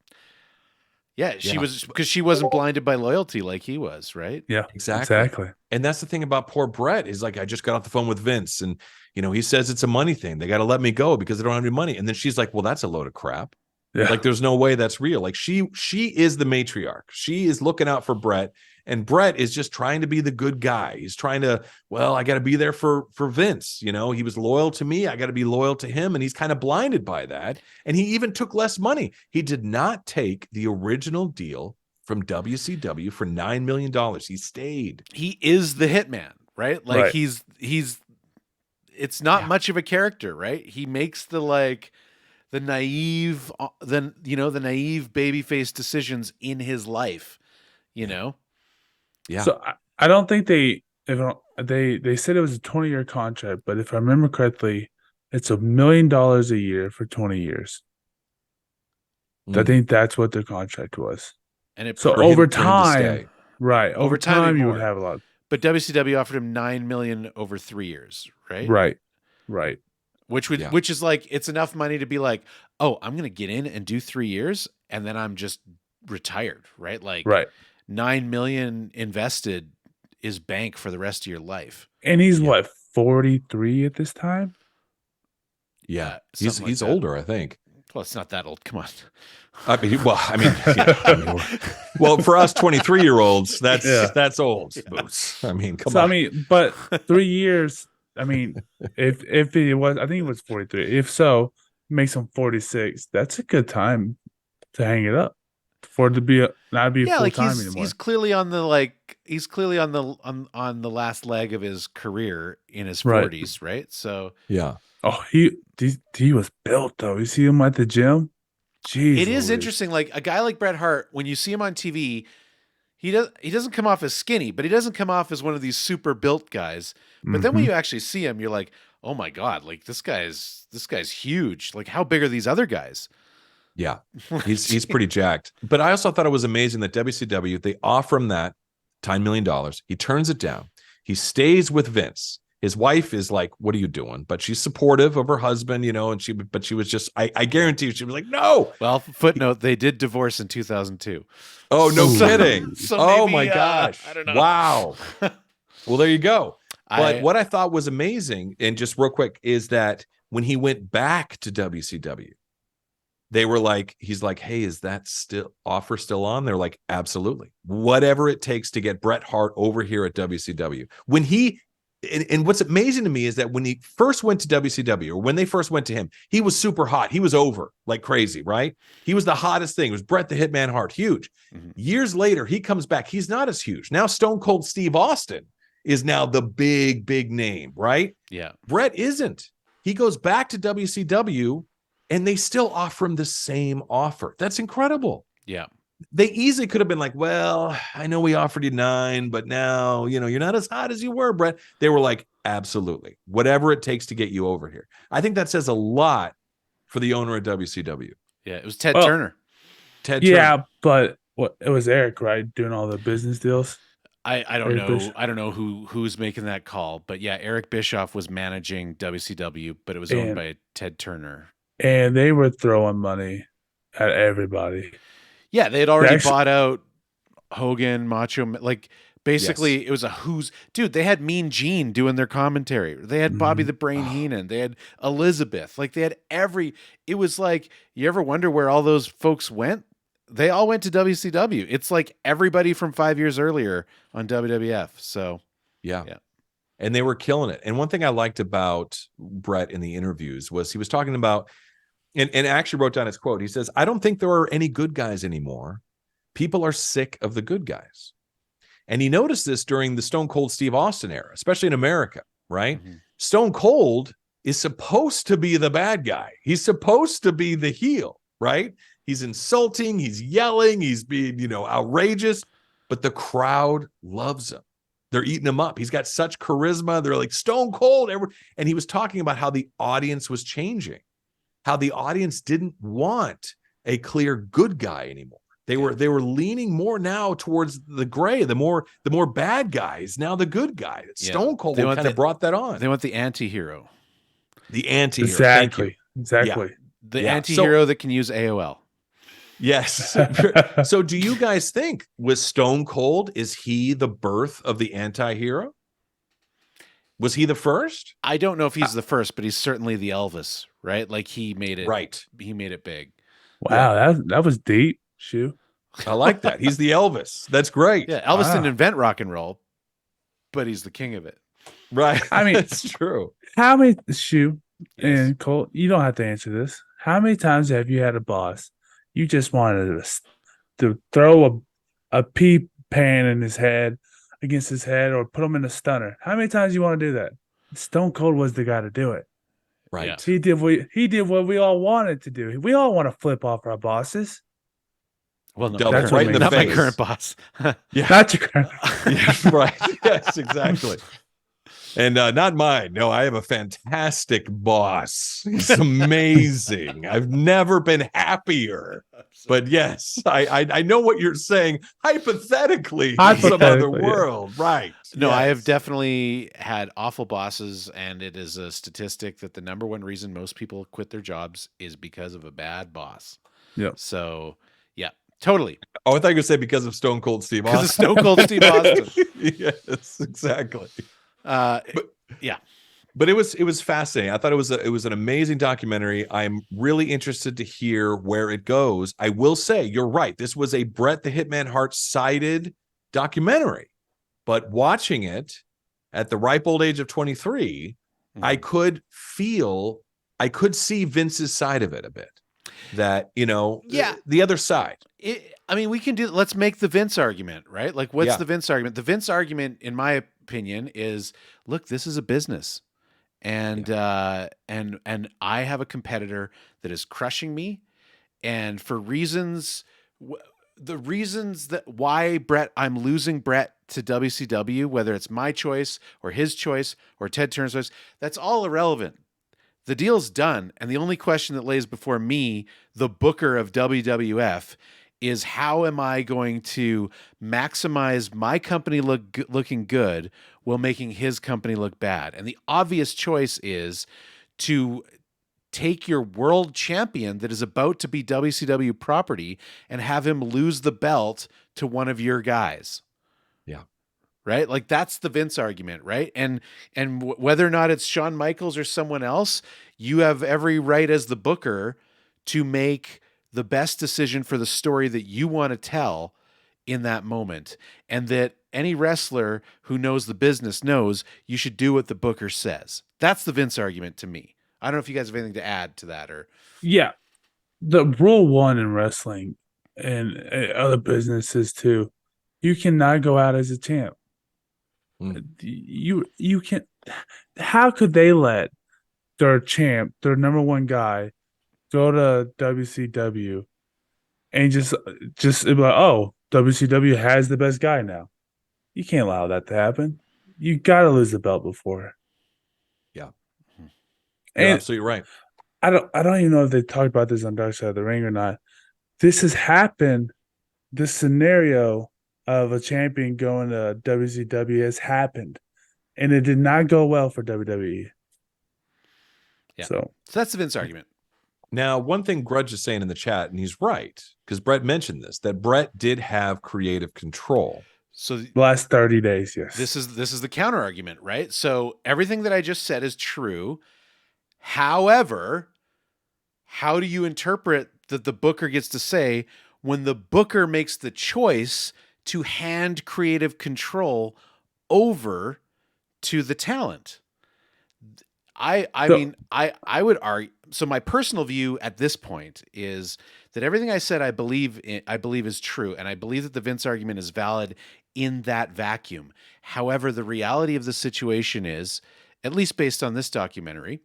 Yeah, she was, because she wasn't blinded by loyalty like he was, right? Yeah, exactly. And that's the thing about poor Bret is like, I just got off the phone with Vince, and he says it's a money thing. They got to let me go because they don't have any money. And then she's like, well, that's a load of crap. Yeah. Like there's no way that's real. Like she is the matriarch. She is looking out for Bret, and Bret is just trying to be the good guy. He's trying to, I got to be there for Vince. He was loyal to me. I got to be loyal to him. And he's kind of blinded by that. And he even took less money. He did not take the original deal from WCW for $9 million. He stayed. He is the hitman, right? Like he's it's not much of a character, right? He makes the naive babyface decisions in his life, Yeah. So I don't think they said it was a 20-year contract, but if I remember correctly, it's $1 million a year for 20 years. I think that's what their contract was. And over time, over time you would have a lot. But WCW offered him $9 million over 3 years, right? Right. Which is like, it's enough money to be like, oh, I'm going to get in and do 3 years, and then I'm just retired, right? Like, $9 million invested is bank for the rest of your life. And he's what, 43 at this time? Yeah, he's older, I think. Well, it's not that old. Come on. Well, for us 23-year-olds, Yeah. that's old, Boots. I mean, come So on. I mean, but 3 years. I mean, if it was, I think it was 43. If so, makes him 46. That's a good time to hang it up for it to be not be Yeah, full like time anymore. he's clearly on the last leg of his career in his Right. 40s, right? So Yeah. Oh, he was built though. You see him at the gym. Jeez, it is Louise. interesting. Like a guy like Bret Hart, when you see him on TV, he doesn't come off as skinny, but he doesn't come off as one of these super built guys. But then when Mhm. you actually see him, you're like, oh my god, like this guy's huge. Like how big are these other guys? Yeah. He's pretty jacked. But I also thought it was amazing that WCW, they offer him that $10 million. He turns it down. He stays with Vince. His wife is like, what are you doing? But she's supportive of her husband, and she was just, I guarantee you, she was like, no. Well, footnote, they did divorce in 2002. Oh, no So- kidding. so Oh maybe, my gosh. I don't know. Wow. Well, there you go. But I- what I thought was amazing, and just real quick, is that when he went back to WCW, they were like, he's like, hey, is that offer still on? They're like, absolutely. Whatever it takes to get Bret Hart over here at WCW. And what's amazing to me is that when he first went to WCW, or when they first went to him, he was super hot. He was over like crazy, right? He was the hottest thing. It was Bret the Hitman Hart, huge. Mhm. Years later, he comes back. He's not as huge. Now Stone Cold Steve Austin is now the big, big name, right? Yeah. Bret isn't. He goes back to WCW and they still offer him the same offer. That's incredible. Yeah. They easily could have been like, well, I know we offered you 9, but now, you're not as hot as you were, Bret. They were like, absolutely. Whatever it takes to get you over here. I think that says a lot for the owner of WCW. Yeah. It was Ted Well, Turner. Ted Yeah, Turner. but it was Eric, right, doing all the business deals. I don't Eric know. Bischoff. I don't know who's making that call, but yeah, Eric Bischoff was managing WCW, but it was owned And- by Ted Turner. And they were throwing money at everybody. Yeah, they had already actually- bought out Hogan, Macho, like basically it was a who's dude. They had Mean Gene doing their commentary. They had Bobby Mhm. the Brain Heenan. They had Elizabeth. Like they had it was like, you ever wonder where all those folks went? They all went to WCW. It's like everybody from 5 years earlier on WWF. So Yeah. Yeah. And they were killing it. And one thing I liked about Bret in the interviews was he was talking about, and actually wrote down his quote. He says, I don't think there are any good guys anymore. People are sick of the good guys. And he noticed this during the Stone Cold Steve Austin era, especially in America, right? Mhm. Stone Cold is supposed to be the bad guy. He's supposed to be the heel, right? He's insulting, he's yelling, he's being, outrageous, but the crowd loves him. They're eating him up. He's got such charisma. They're like Stone Cold. And he was talking about how the audience was changing, how the audience didn't want a clear good guy anymore. They were leaning more now towards the gray, the more bad guys, now the good guy. Yeah. Stone Cold They want kind of the- brought that on. they want the anti-hero. The anti-hero. Thank you. Exactly. The Yeah. anti-hero that can use AOL. Yes. So do you guys think with Stone Cold, is he the birth of the anti-hero? Was he the first? I don't know if he's the first, but he's certainly the Elvis, right? Like he made it Right. He made it big. Wow, that was deep. Shoot. I like that. He's the Elvis. That's great. Yeah, Elvis Wow. didn't invent rock and roll, but he's the king of it. Right. I mean- that's true. How many shoot Yes. and Cole? You don't have to answer this. How many times have you had a boss you just wanted to throw a pea pan in his head against his head or put him in a stunner? How many times you want to do that? Stone Cold was the guy to do it. Right. Yeah. He did what we all wanted to do. We all want to flip off our bosses. Well, no, Double That's my right current- in the not my face. current boss. Yeah. Not your current. Yeah, right. Yes, exactly. And not mine. No, I have a fantastic boss. He's amazing. I've never been happier. But yes, I know what you're saying. Hypothetically, in some other Hypothetically, yeah. world, right? No, I have Yes. definitely had awful bosses, and it is a statistic that the number one reason most people quit their jobs is because of a bad boss. Yep. So, yeah, totally. Oh, I thought you were going to say because of Stone Cold Steve Because Austin. of Stone Cold Steve Austin. Yes, exactly. Uh, yeah. But it was fascinating. I thought it was an amazing documentary. I'm really interested to hear where it goes. I will say you're right. This was a Bret the Hitman Hart sided documentary, but watching it at the ripe old age of 23, I could see Vince's side of it a bit. That the other side. I mean, we can do. Let's make the Vince argument, right? Like, what's the Vince argument? The Vince argument, in my opinion, is look, this is a business. And and I have a competitor that is crushing me, and for reasons, the reasons that why I'm losing Bret to WCW, whether it's my choice or his choice or Ted Turner's choice, that's all irrelevant. The deal's done, and the only question that lays before me, the booker of WWF, is how am I going to maximize my company looking good while making his company look bad? And the obvious choice is to take your world champion that is about to be WCW property and have him lose the belt to one of your guys. Yeah. Right? Like, that's the Vince argument, right? And whether or not it's Shawn Michaels or someone else, you have every right as the booker to make the best decision for the story that you want to tell in that moment. And that any wrestler who knows the business knows you should do what the booker says. That's the Vince argument to me. I don't know if you guys have anything to add to that or. Yeah. The rule one in wrestling and other businesses too, you cannot go out as a champ. You can. How could they let their champ, their number one guy, go to WCW and just be like, oh, WCW has the best guy now? You can't allow that to happen. You got to lose the belt before. Yeah, and you're absolutely right. I don't even know if they talked about this on Dark Side of the Ring or not. This has happened. This scenario of a champion going to WCW has happened, and it did not go well for WWE. Yeah. So that's the Vince argument. Now, one thing Grudge is saying in the chat, and he's right, because Bret mentioned this, that Bret did have creative control. So the last 30 days, yes. This is the counter argument, right? So everything that I just said is true. However, how do you interpret that the booker gets to say when the booker makes the choice to hand creative control over to the talent? I would argue. So my personal view at this point is that everything I said I believe is true, and I believe that the Vince argument is valid in that vacuum. However, the reality of the situation is, at least based on this documentary,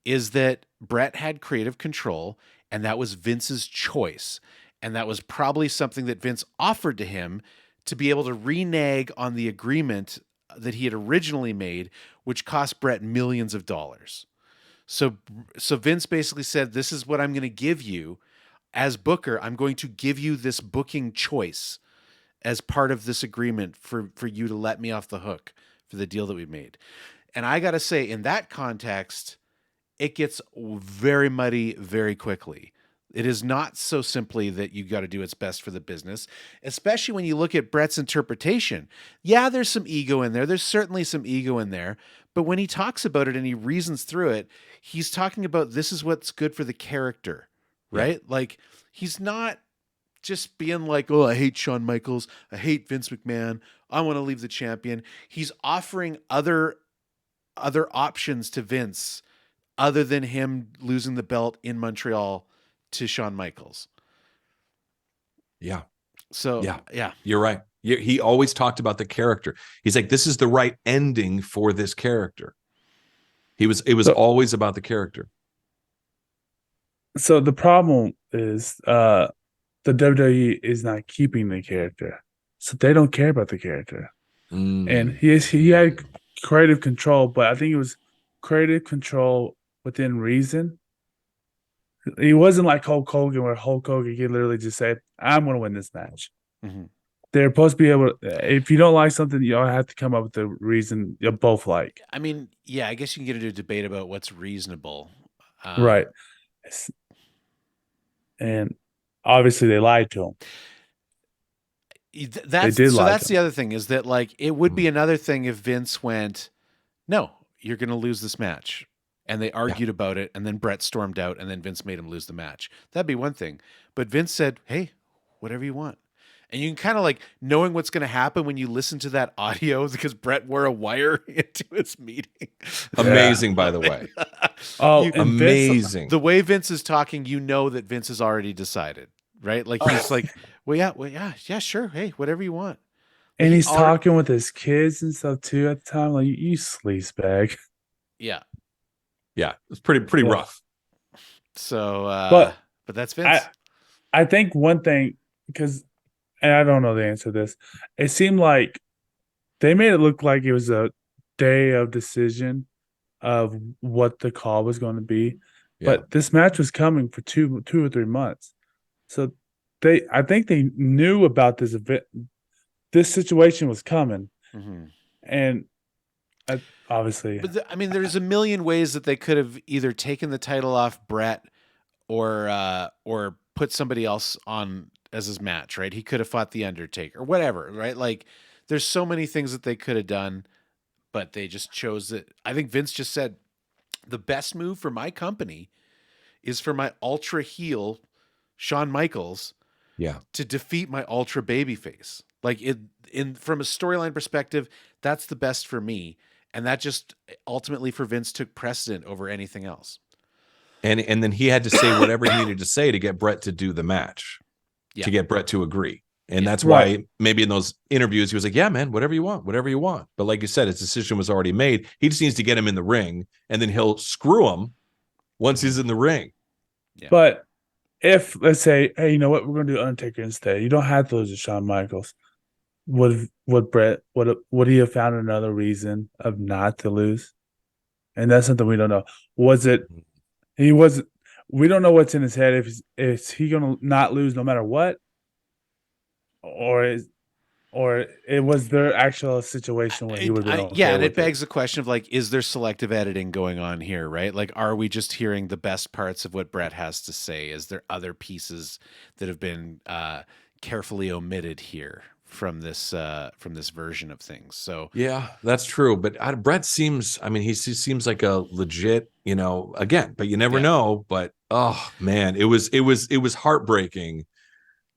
is that Bret had creative control, and that was Vince's choice, and that was probably something that Vince offered to him to be able to renege on the agreement that he had originally made, which cost Bret millions of dollars. So Vince basically said, this is what I'm going to give you as booker. I'm going to give you this booking choice as part of this agreement for you to let me off the hook for the deal that we made. And I got to say, in that context, it gets very muddy very quickly. It is not so simply that you got to do what's best for the business, especially when you look at Bret's interpretation. Yeah, there's some ego in there. There's certainly some ego in there. But when he talks about it and he reasons through it, he's talking about this is what's good for the character, right? Yeah. Like, he's not just being like, oh, I hate Shawn Michaels. I hate Vince McMahon. I want to leave the champion. He's offering other options to Vince other than him losing the belt in Montreal to Shawn Michaels. Yeah. So, yeah. You're right. He always talked about the character. He's like, this is the right ending for this character. It was always about the character. So the problem is the WWE is not keeping the character. So they don't care about the character. And he had creative control, but I think it was creative control within reason. He wasn't like Hulk Hogan, where Hulk Hogan could literally just say, I'm going to win this match. Mm-hmm. They're supposed to be able to, if you don't like something, you all have to come up with the reason you both like. I mean, yeah, I guess you can get into a debate about what's reasonable. Right. And obviously they lied to him. That's the other thing, is that, like, it would be another thing if Vince went, no, you're going to lose this match. And they argued about it, and then Brett stormed out, and then Vince made him lose the match. That'd be one thing. But Vince said, hey, whatever you want. And you can kind of like knowing what's going to happen when you listen to that audio because Brett wore a wire into his meeting. Amazing, by the way. Amazing. The way Vince is talking, you know that Vince has already decided, right? Like he's like, yeah, sure. Hey, whatever you want. And he's talking with his kids and stuff too at the time. Like, you sleazebag. Yeah. Yeah, it's pretty rough. So, but that's Vince. I think one thing, because, and I don't know the answer to this, it seemed like they made it look like it was a day of decision of what the call was going to be. Yeah. But this match was coming for two or 3 months. So I think they knew about this event. This situation was coming. Mm-hmm. And obviously. But there's a million ways that they could have either taken the title off Brett or put somebody else on as his match, right? He could have fought The Undertaker or whatever, right? Like there's so many things that they could have done, but they just chose it. I think Vince just said the best move for my company is for my ultra heel Shawn Michaels to defeat my ultra babyface. Like from a storyline perspective, that's the best for me. And that just ultimately for Vince took precedent over anything else. And then he had to say whatever he needed to say to get Brett to do the match, to get Brett to agree. And that's why maybe in those interviews, he was like, yeah, man, whatever you want. But like you said, his decision was already made. He just needs to get him in the ring, and then he'll screw him once he's in the ring. Yeah. But if, let's say, hey, you know what, we're going to do Undertaker instead. You don't have to lose to Shawn Michaels. Would Brett would he have found another reason of not to lose? And that's something we don't know. Was it he was? We don't know what's in his head. Is he going to not lose no matter what, or it was there actual situation where he would be and it begs the question of like, is there selective editing going on here, right? Like, are we just hearing the best parts of what Brett has to say? Is there other pieces that have been carefully omitted here from this version of things? So yeah, that's true. But Brett seems, he seems like a legit, again, but you never know. But oh man, it was heartbreaking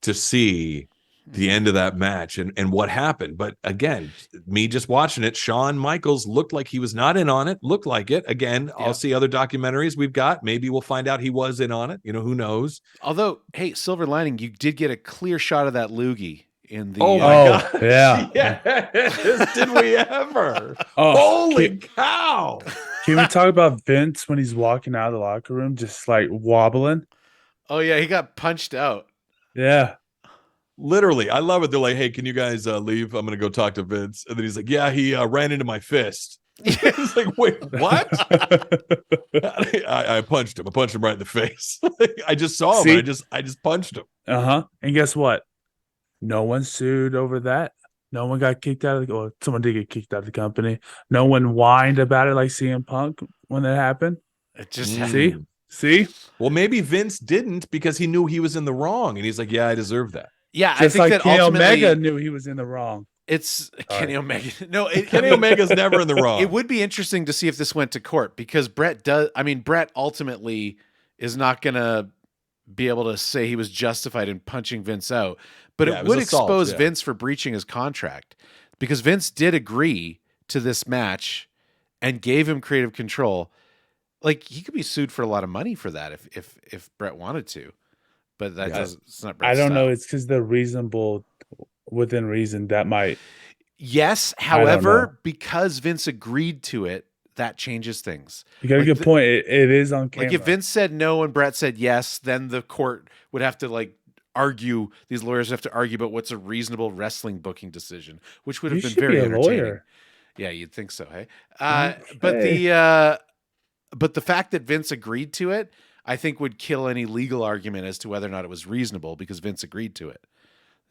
to see the end of that match and what happened. But again, me just watching it, Shawn Michaels looked like he was not in on it. Looked like it. Again, I'll see other documentaries we've got. Maybe we'll find out he was in on it. Who knows? Although, hey, silver lining, you did get a clear shot of that loogie in the. Oh my God! Yeah. Yes, did we ever? Holy cow! Can we talk about Vince when he's walking out of the locker room, just like wobbling? Oh yeah, he got punched out. Yeah. Literally, I love it. They're like, "Hey, can you guys leave? I'm gonna go talk to Vince." And then he's like, "Yeah, he ran into my fist." He's like, "Wait, what?" I punched him. I punched him right in the face. I just saw him. And I just punched him. And guess what? No one sued over that. No one got kicked out of someone did get kicked out of the company. No one whined about it like CM Punk when that happened. It just see. Well, maybe Vince didn't because he knew he was in the wrong, and he's like, "Yeah, I deserve that." Yeah, just I think like that Kenny ultimately Omega knew he was in the wrong. It's Kenny Omega. No, Kenny Omega's never in the wrong. It would be interesting to see if this went to court because Brett ultimately is not going to be able to say he was justified in punching Vince out, but it would expose Vince for breaching his contract because Vince did agree to this match and gave him creative control. Like he could be sued for a lot of money for that if Brett wanted to. But it's not Brett's I don't style. know. It's because they're reasonable within reason that might. Yes. However, because Vince agreed to it, that changes things. You got a good point. It is on camera. Like if Vince said no and Brett said yes, then the court would have to argue. These lawyers have to argue about what's a reasonable wrestling booking decision, which would have been very entertaining. Lawyer. Yeah, you'd think so. Hey, but the fact that Vince agreed to it, I think would kill any legal argument as to whether or not it was reasonable because Vince agreed to it.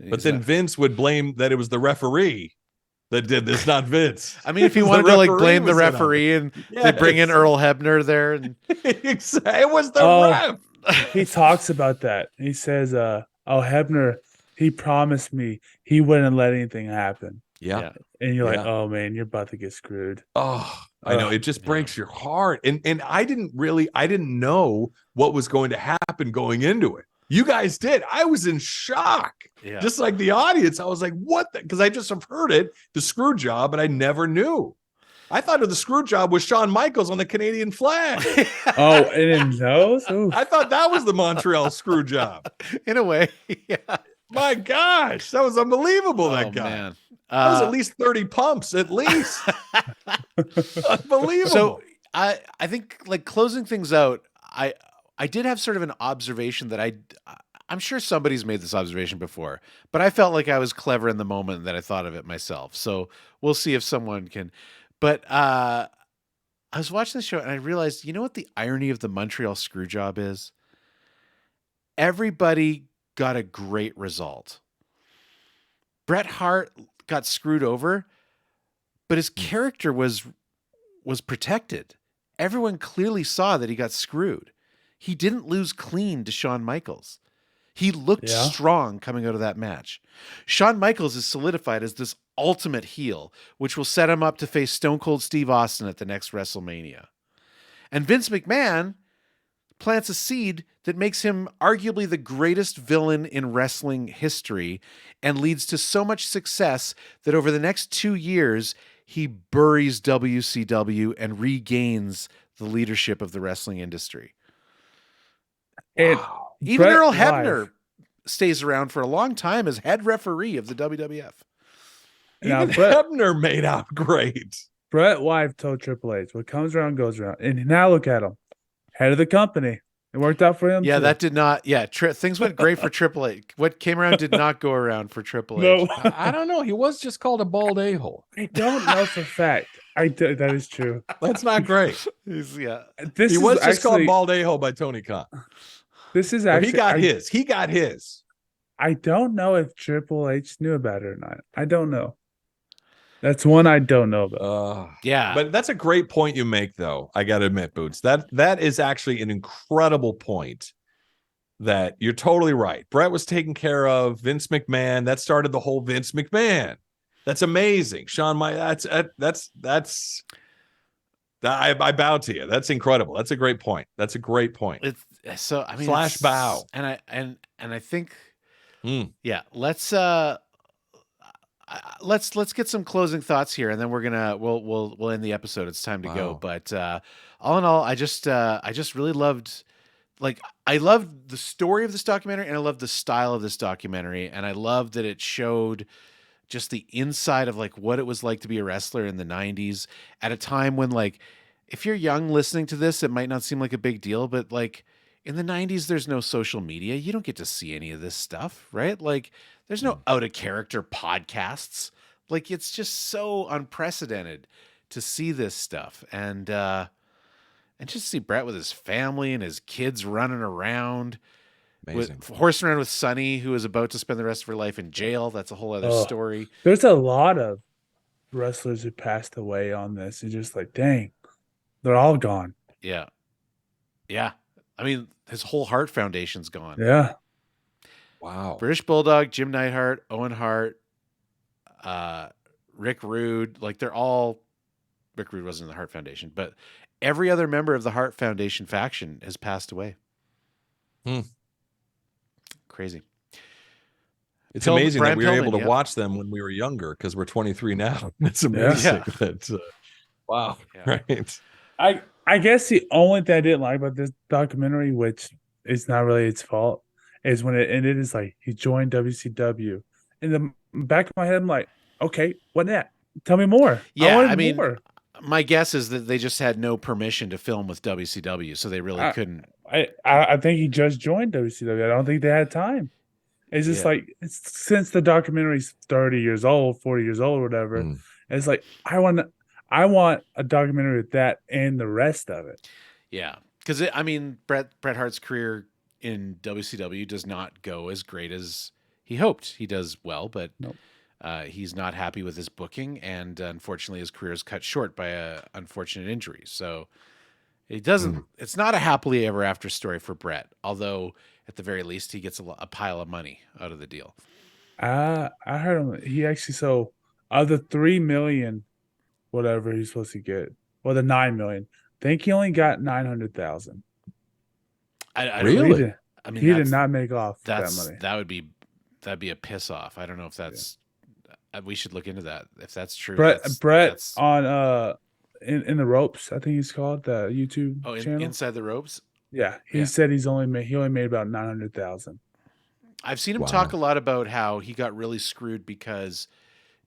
But then Vince would blame that it was the referee that did this, not Vince. If he wanted to blame the referee and they bring in Earl Hebner there. And it was the ref. He talks about that. He says, Hebner, he promised me he wouldn't let anything happen. Yeah. and you're like, Yeah. oh man, you're about to get screwed. Oh, I know. Ugh. It just Yeah. breaks your heart. And I didn't know what was going to happen going into it. You guys did. I was in shock. Yeah. Just like the audience. I was like, what? Because I just have heard it, the screw job, and I never knew. I thought the screw job was Shawn Michaels on the Canadian flag. Oh, and in those, oof. I thought that was the Montreal screw job. In a way. Yeah. My gosh, that was unbelievable, Oh, that guy. man. That was at least 30 pumps, at least. Unbelievable. So I think, like, closing things out, I did have sort of an observation that I'm sure somebody's made this observation before, but I felt like I was clever in the moment that I thought of it myself. So we'll see if someone can. But I was watching the show and I realized, you know what the irony of the Montreal Screwjob is? Everybody got a great result. Bret Hart got screwed over, but his character was protected. Everyone clearly saw that he got screwed. He didn't lose clean to Shawn Michaels. He looked Yeah. strong coming out of that match. Shawn Michaels is solidified as this ultimate heel, which will set him up to face Stone Cold Steve Austin at the next WrestleMania. And Vince McMahon plants a seed that makes him arguably the greatest villain in wrestling history and leads to so much success that over the next 2 years, he buries WCW and regains the leadership of the wrestling industry. And Wow. Even Bret Earl Live- Hebner stays around for a long time as head referee of the WWF. Now, Even Bret- Hebner made out great. Bret Live told Triple H, what comes around goes around. And now look at him, head of the company. It worked out for him. Yeah, too. that did not. Yeah, things went great for Triple H. What came around did not go around for Triple H. No, I don't know. He was just called a bald a-hole. I don't know for a fact. That is true. That's not great. Yeah. This He is was just called actually- bald a-hole by Tony Khan. This is But actually he got I, his. He got his. I don't know if Triple H knew about it or not. I don't know. That's one I don't know about. Yeah. But that's a great point you make, though. I got to admit, Boots, that is actually an incredible point. That you're totally right. Bret was taken care of. Vince McMahon. That started the whole Vince McMahon. That's amazing, Shawn. I bow to you. That's incredible. That's a great point. That's a great point. It's so. I mean, Slash it's- bow. And I think. Mm. Yeah. Let's get some closing thoughts here, and then we'll end the episode. It's time to go. Wow. But all in all, I just really loved. Like, I loved the story of this documentary, and I loved the style of this documentary, and I loved that it showed just the inside of, like, what it was like to be a wrestler in the 90s at a time when, like, if you're young listening to this, it might not seem like a big deal, but, like, in the 90s, there's no social media. You don't get to see any of this stuff, right? Like, there's no out of character podcasts. Like, it's just so unprecedented to see this stuff. And just see Bret with his family and his kids running around, Amazing. horsing around with Sonny, who is about to spend the rest of her life in jail. That's a whole other Oh. story. There's a lot of wrestlers who passed away on this. It's just like, dang, they're all gone. Yeah. Yeah. I mean, his whole Hart Foundation's gone. Yeah. Wow. British Bulldog, Jim Neidhart, Owen Hart, Rick Rude, like, they're all. Rick Rude wasn't in the Hart Foundation, but every other member of the Hart Foundation faction has passed away. Crazy. It's Pillman- amazing Brian that we were Pillman, able to yep. watch them when we were younger because we're 23 now. It's amazing. Yeah. That, wow. Yeah. Right. I guess the only thing I didn't like about this documentary, which is not really its fault, is when it ended. It's like he joined WCW. In the back of my head, I'm like, okay, what that? Tell me more. Yeah, wanted I mean, more. my guess is that they just had no permission to film with WCW, so they really couldn't. I think he just joined WCW. I don't think they had time. It's just Yeah. like since the documentary's 30 years old, 40 years old, or whatever. Mm. It's like I want a documentary with that and the rest of it. Yeah, because I mean, Bret Hart's career in WCW does not go as great as he hoped. He does well, but Nope. He's not happy with his booking, and unfortunately, his career is cut short by a unfortunate injury. So it doesn't. It's not a happily ever after story for Bret. Although at the very least, he gets a pile of money out of the deal. I heard him. He actually Of the 3 million, whatever he's supposed to get, or the 9 million, I think he only got 900,000. I don't Really? He did, I mean, he did not make off that money. that'd be a piss off. I don't know if that's. We should look into that. If that's true, Brett that's on in the ropes, I think he's called, the YouTube channel. Inside the Ropes. Yeah, he Yeah. said he only made about 900,000. I've seen him Wow. talk a lot about how he got really screwed because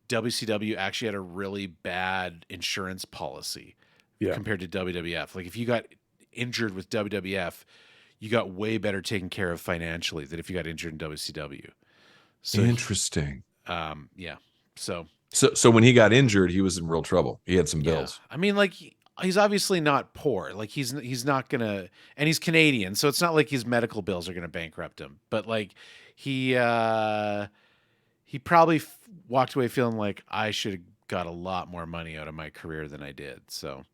WCW actually had a really bad insurance policy compared to WWF. Like if you got injured with WWF, you got way better taken care of financially than if you got injured in WCW. So Interesting. yeah. So when he got injured, he was in real trouble. He had some bills. I mean, like he's obviously not poor. Like he's not gonna, and he's Canadian, so it's not like his medical bills are gonna bankrupt him. But like he probably walked away feeling like I should have got a lot more money out of my career than I did. So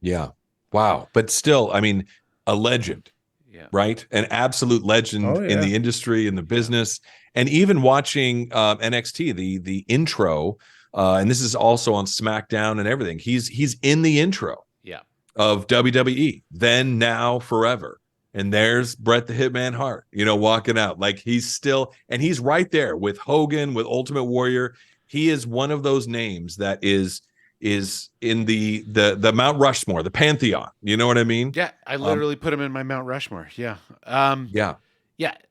Yeah. Wow. But still, I mean, a legend. Yeah. Right. An absolute legend in the industry, in the business, and even watching NXT, the intro, and this is also on SmackDown and everything. He's in the intro of WWE, then, now, forever. And there's Bret the Hitman Hart, walking out like he's still, and he's right there with Hogan, with Ultimate Warrior. He is one of those names that is in the Mount Rushmore, the Pantheon. You know what I mean? Yeah, I literally put him in my Mount Rushmore. Yeah. Yeah.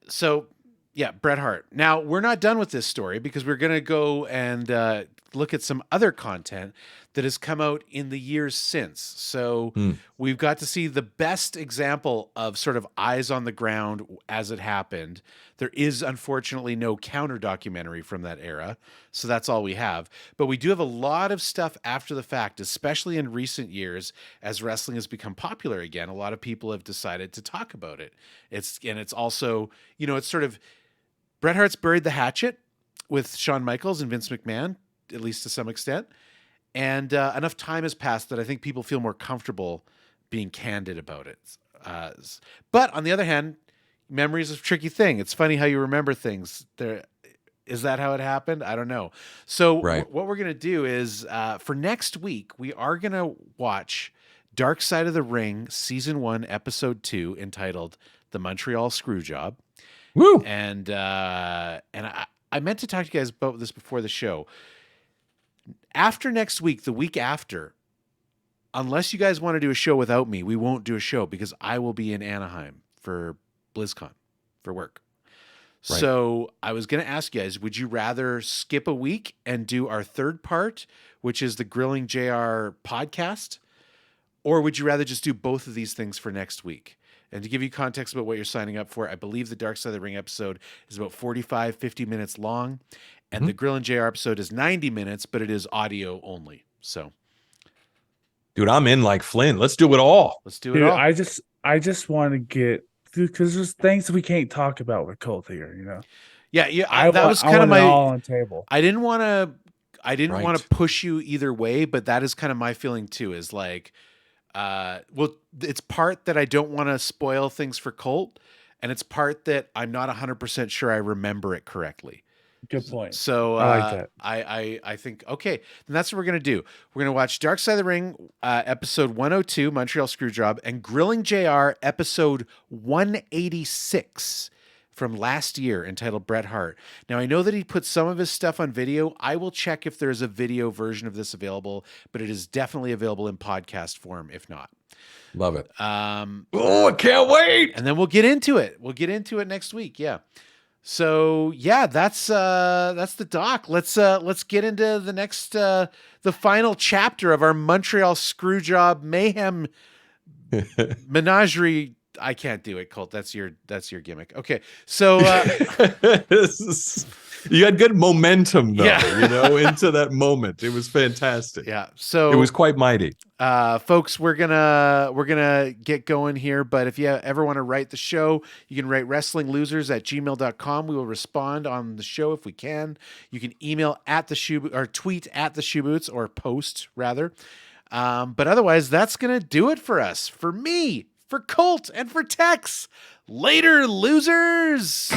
So, yeah, Bret Hart. Now, we're not done with this story because we're going to go and look at some other content that has come out in the years since. So we've got to see the best example of sort of eyes on the ground as it happened. There is unfortunately no counter documentary from that era. So that's all we have. But we do have a lot of stuff after the fact, especially in recent years as wrestling has become popular again. A lot of people have decided to talk about it. It's also, it's sort of Bret Hart's buried the hatchet with Shawn Michaels and Vince McMahon, at least to some extent. And enough time has passed that I think people feel more comfortable being candid about it. But on the other hand, memory is a tricky thing. It's funny how you remember things. Is that how it happened? I don't know. So what we're going to do is for next week, we are going to watch Dark Side of the Ring, Season 1, Episode 2, entitled The Montreal Screwjob. Woo! And I meant to talk to you guys about this before the show. After next week, the week after, unless you guys want to do a show without me, we won't do a show because I will be in Anaheim for BlizzCon for work. Right. So I was going to ask you guys, would you rather skip a week and do our third part, which is the Grilling JR podcast, or would you rather just do both of these things for next week? And to give you context about what you're signing up for, I believe the Dark Side of the Ring episode is about 45, 50 minutes long. And the Grill and JR episode is 90 minutes, but it is audio only. So, dude, I'm in like Flynn. Let's do it all. Let's do it all. I just want to get, because there's things we can't talk about with Colt here, Yeah. That was kind of my all on the table. I didn't want to push you either way, but that is kind of my feeling too. Is like, well, it's part that I don't want to spoil things for Colt, and it's part that I'm not 100% sure I remember it correctly. Good point. So I like that. I think, okay, then that's what we're going to do. We're going to watch Dark Side of the Ring, episode 102, Montreal Screwjob, and Grilling JR, episode 186 from last year, entitled Bret Hart. Now, I know that he put some of his stuff on video. I will check if there's a video version of this available, but it is definitely available in podcast form, if not. Love it. Oh, I can't wait. And then we'll get into it. We'll get into it next week. Yeah. So yeah, that's the doc. Let's get into the next the final chapter of our Montreal Screwjob mayhem menagerie. I can't do it, Colt. That's your gimmick. Okay, so you had good momentum though, into that moment. It was fantastic. Yeah, so it was quite mighty. Folks, we're gonna get going here, but if you ever want to write the show, you can write wrestlinglosers@gmail.com. We will respond on the show if we can. You can email at the shoe or tweet at the shoe boots, or post rather. But otherwise, that's gonna do it for us. For me, for Colt, and for Tex. Later, losers.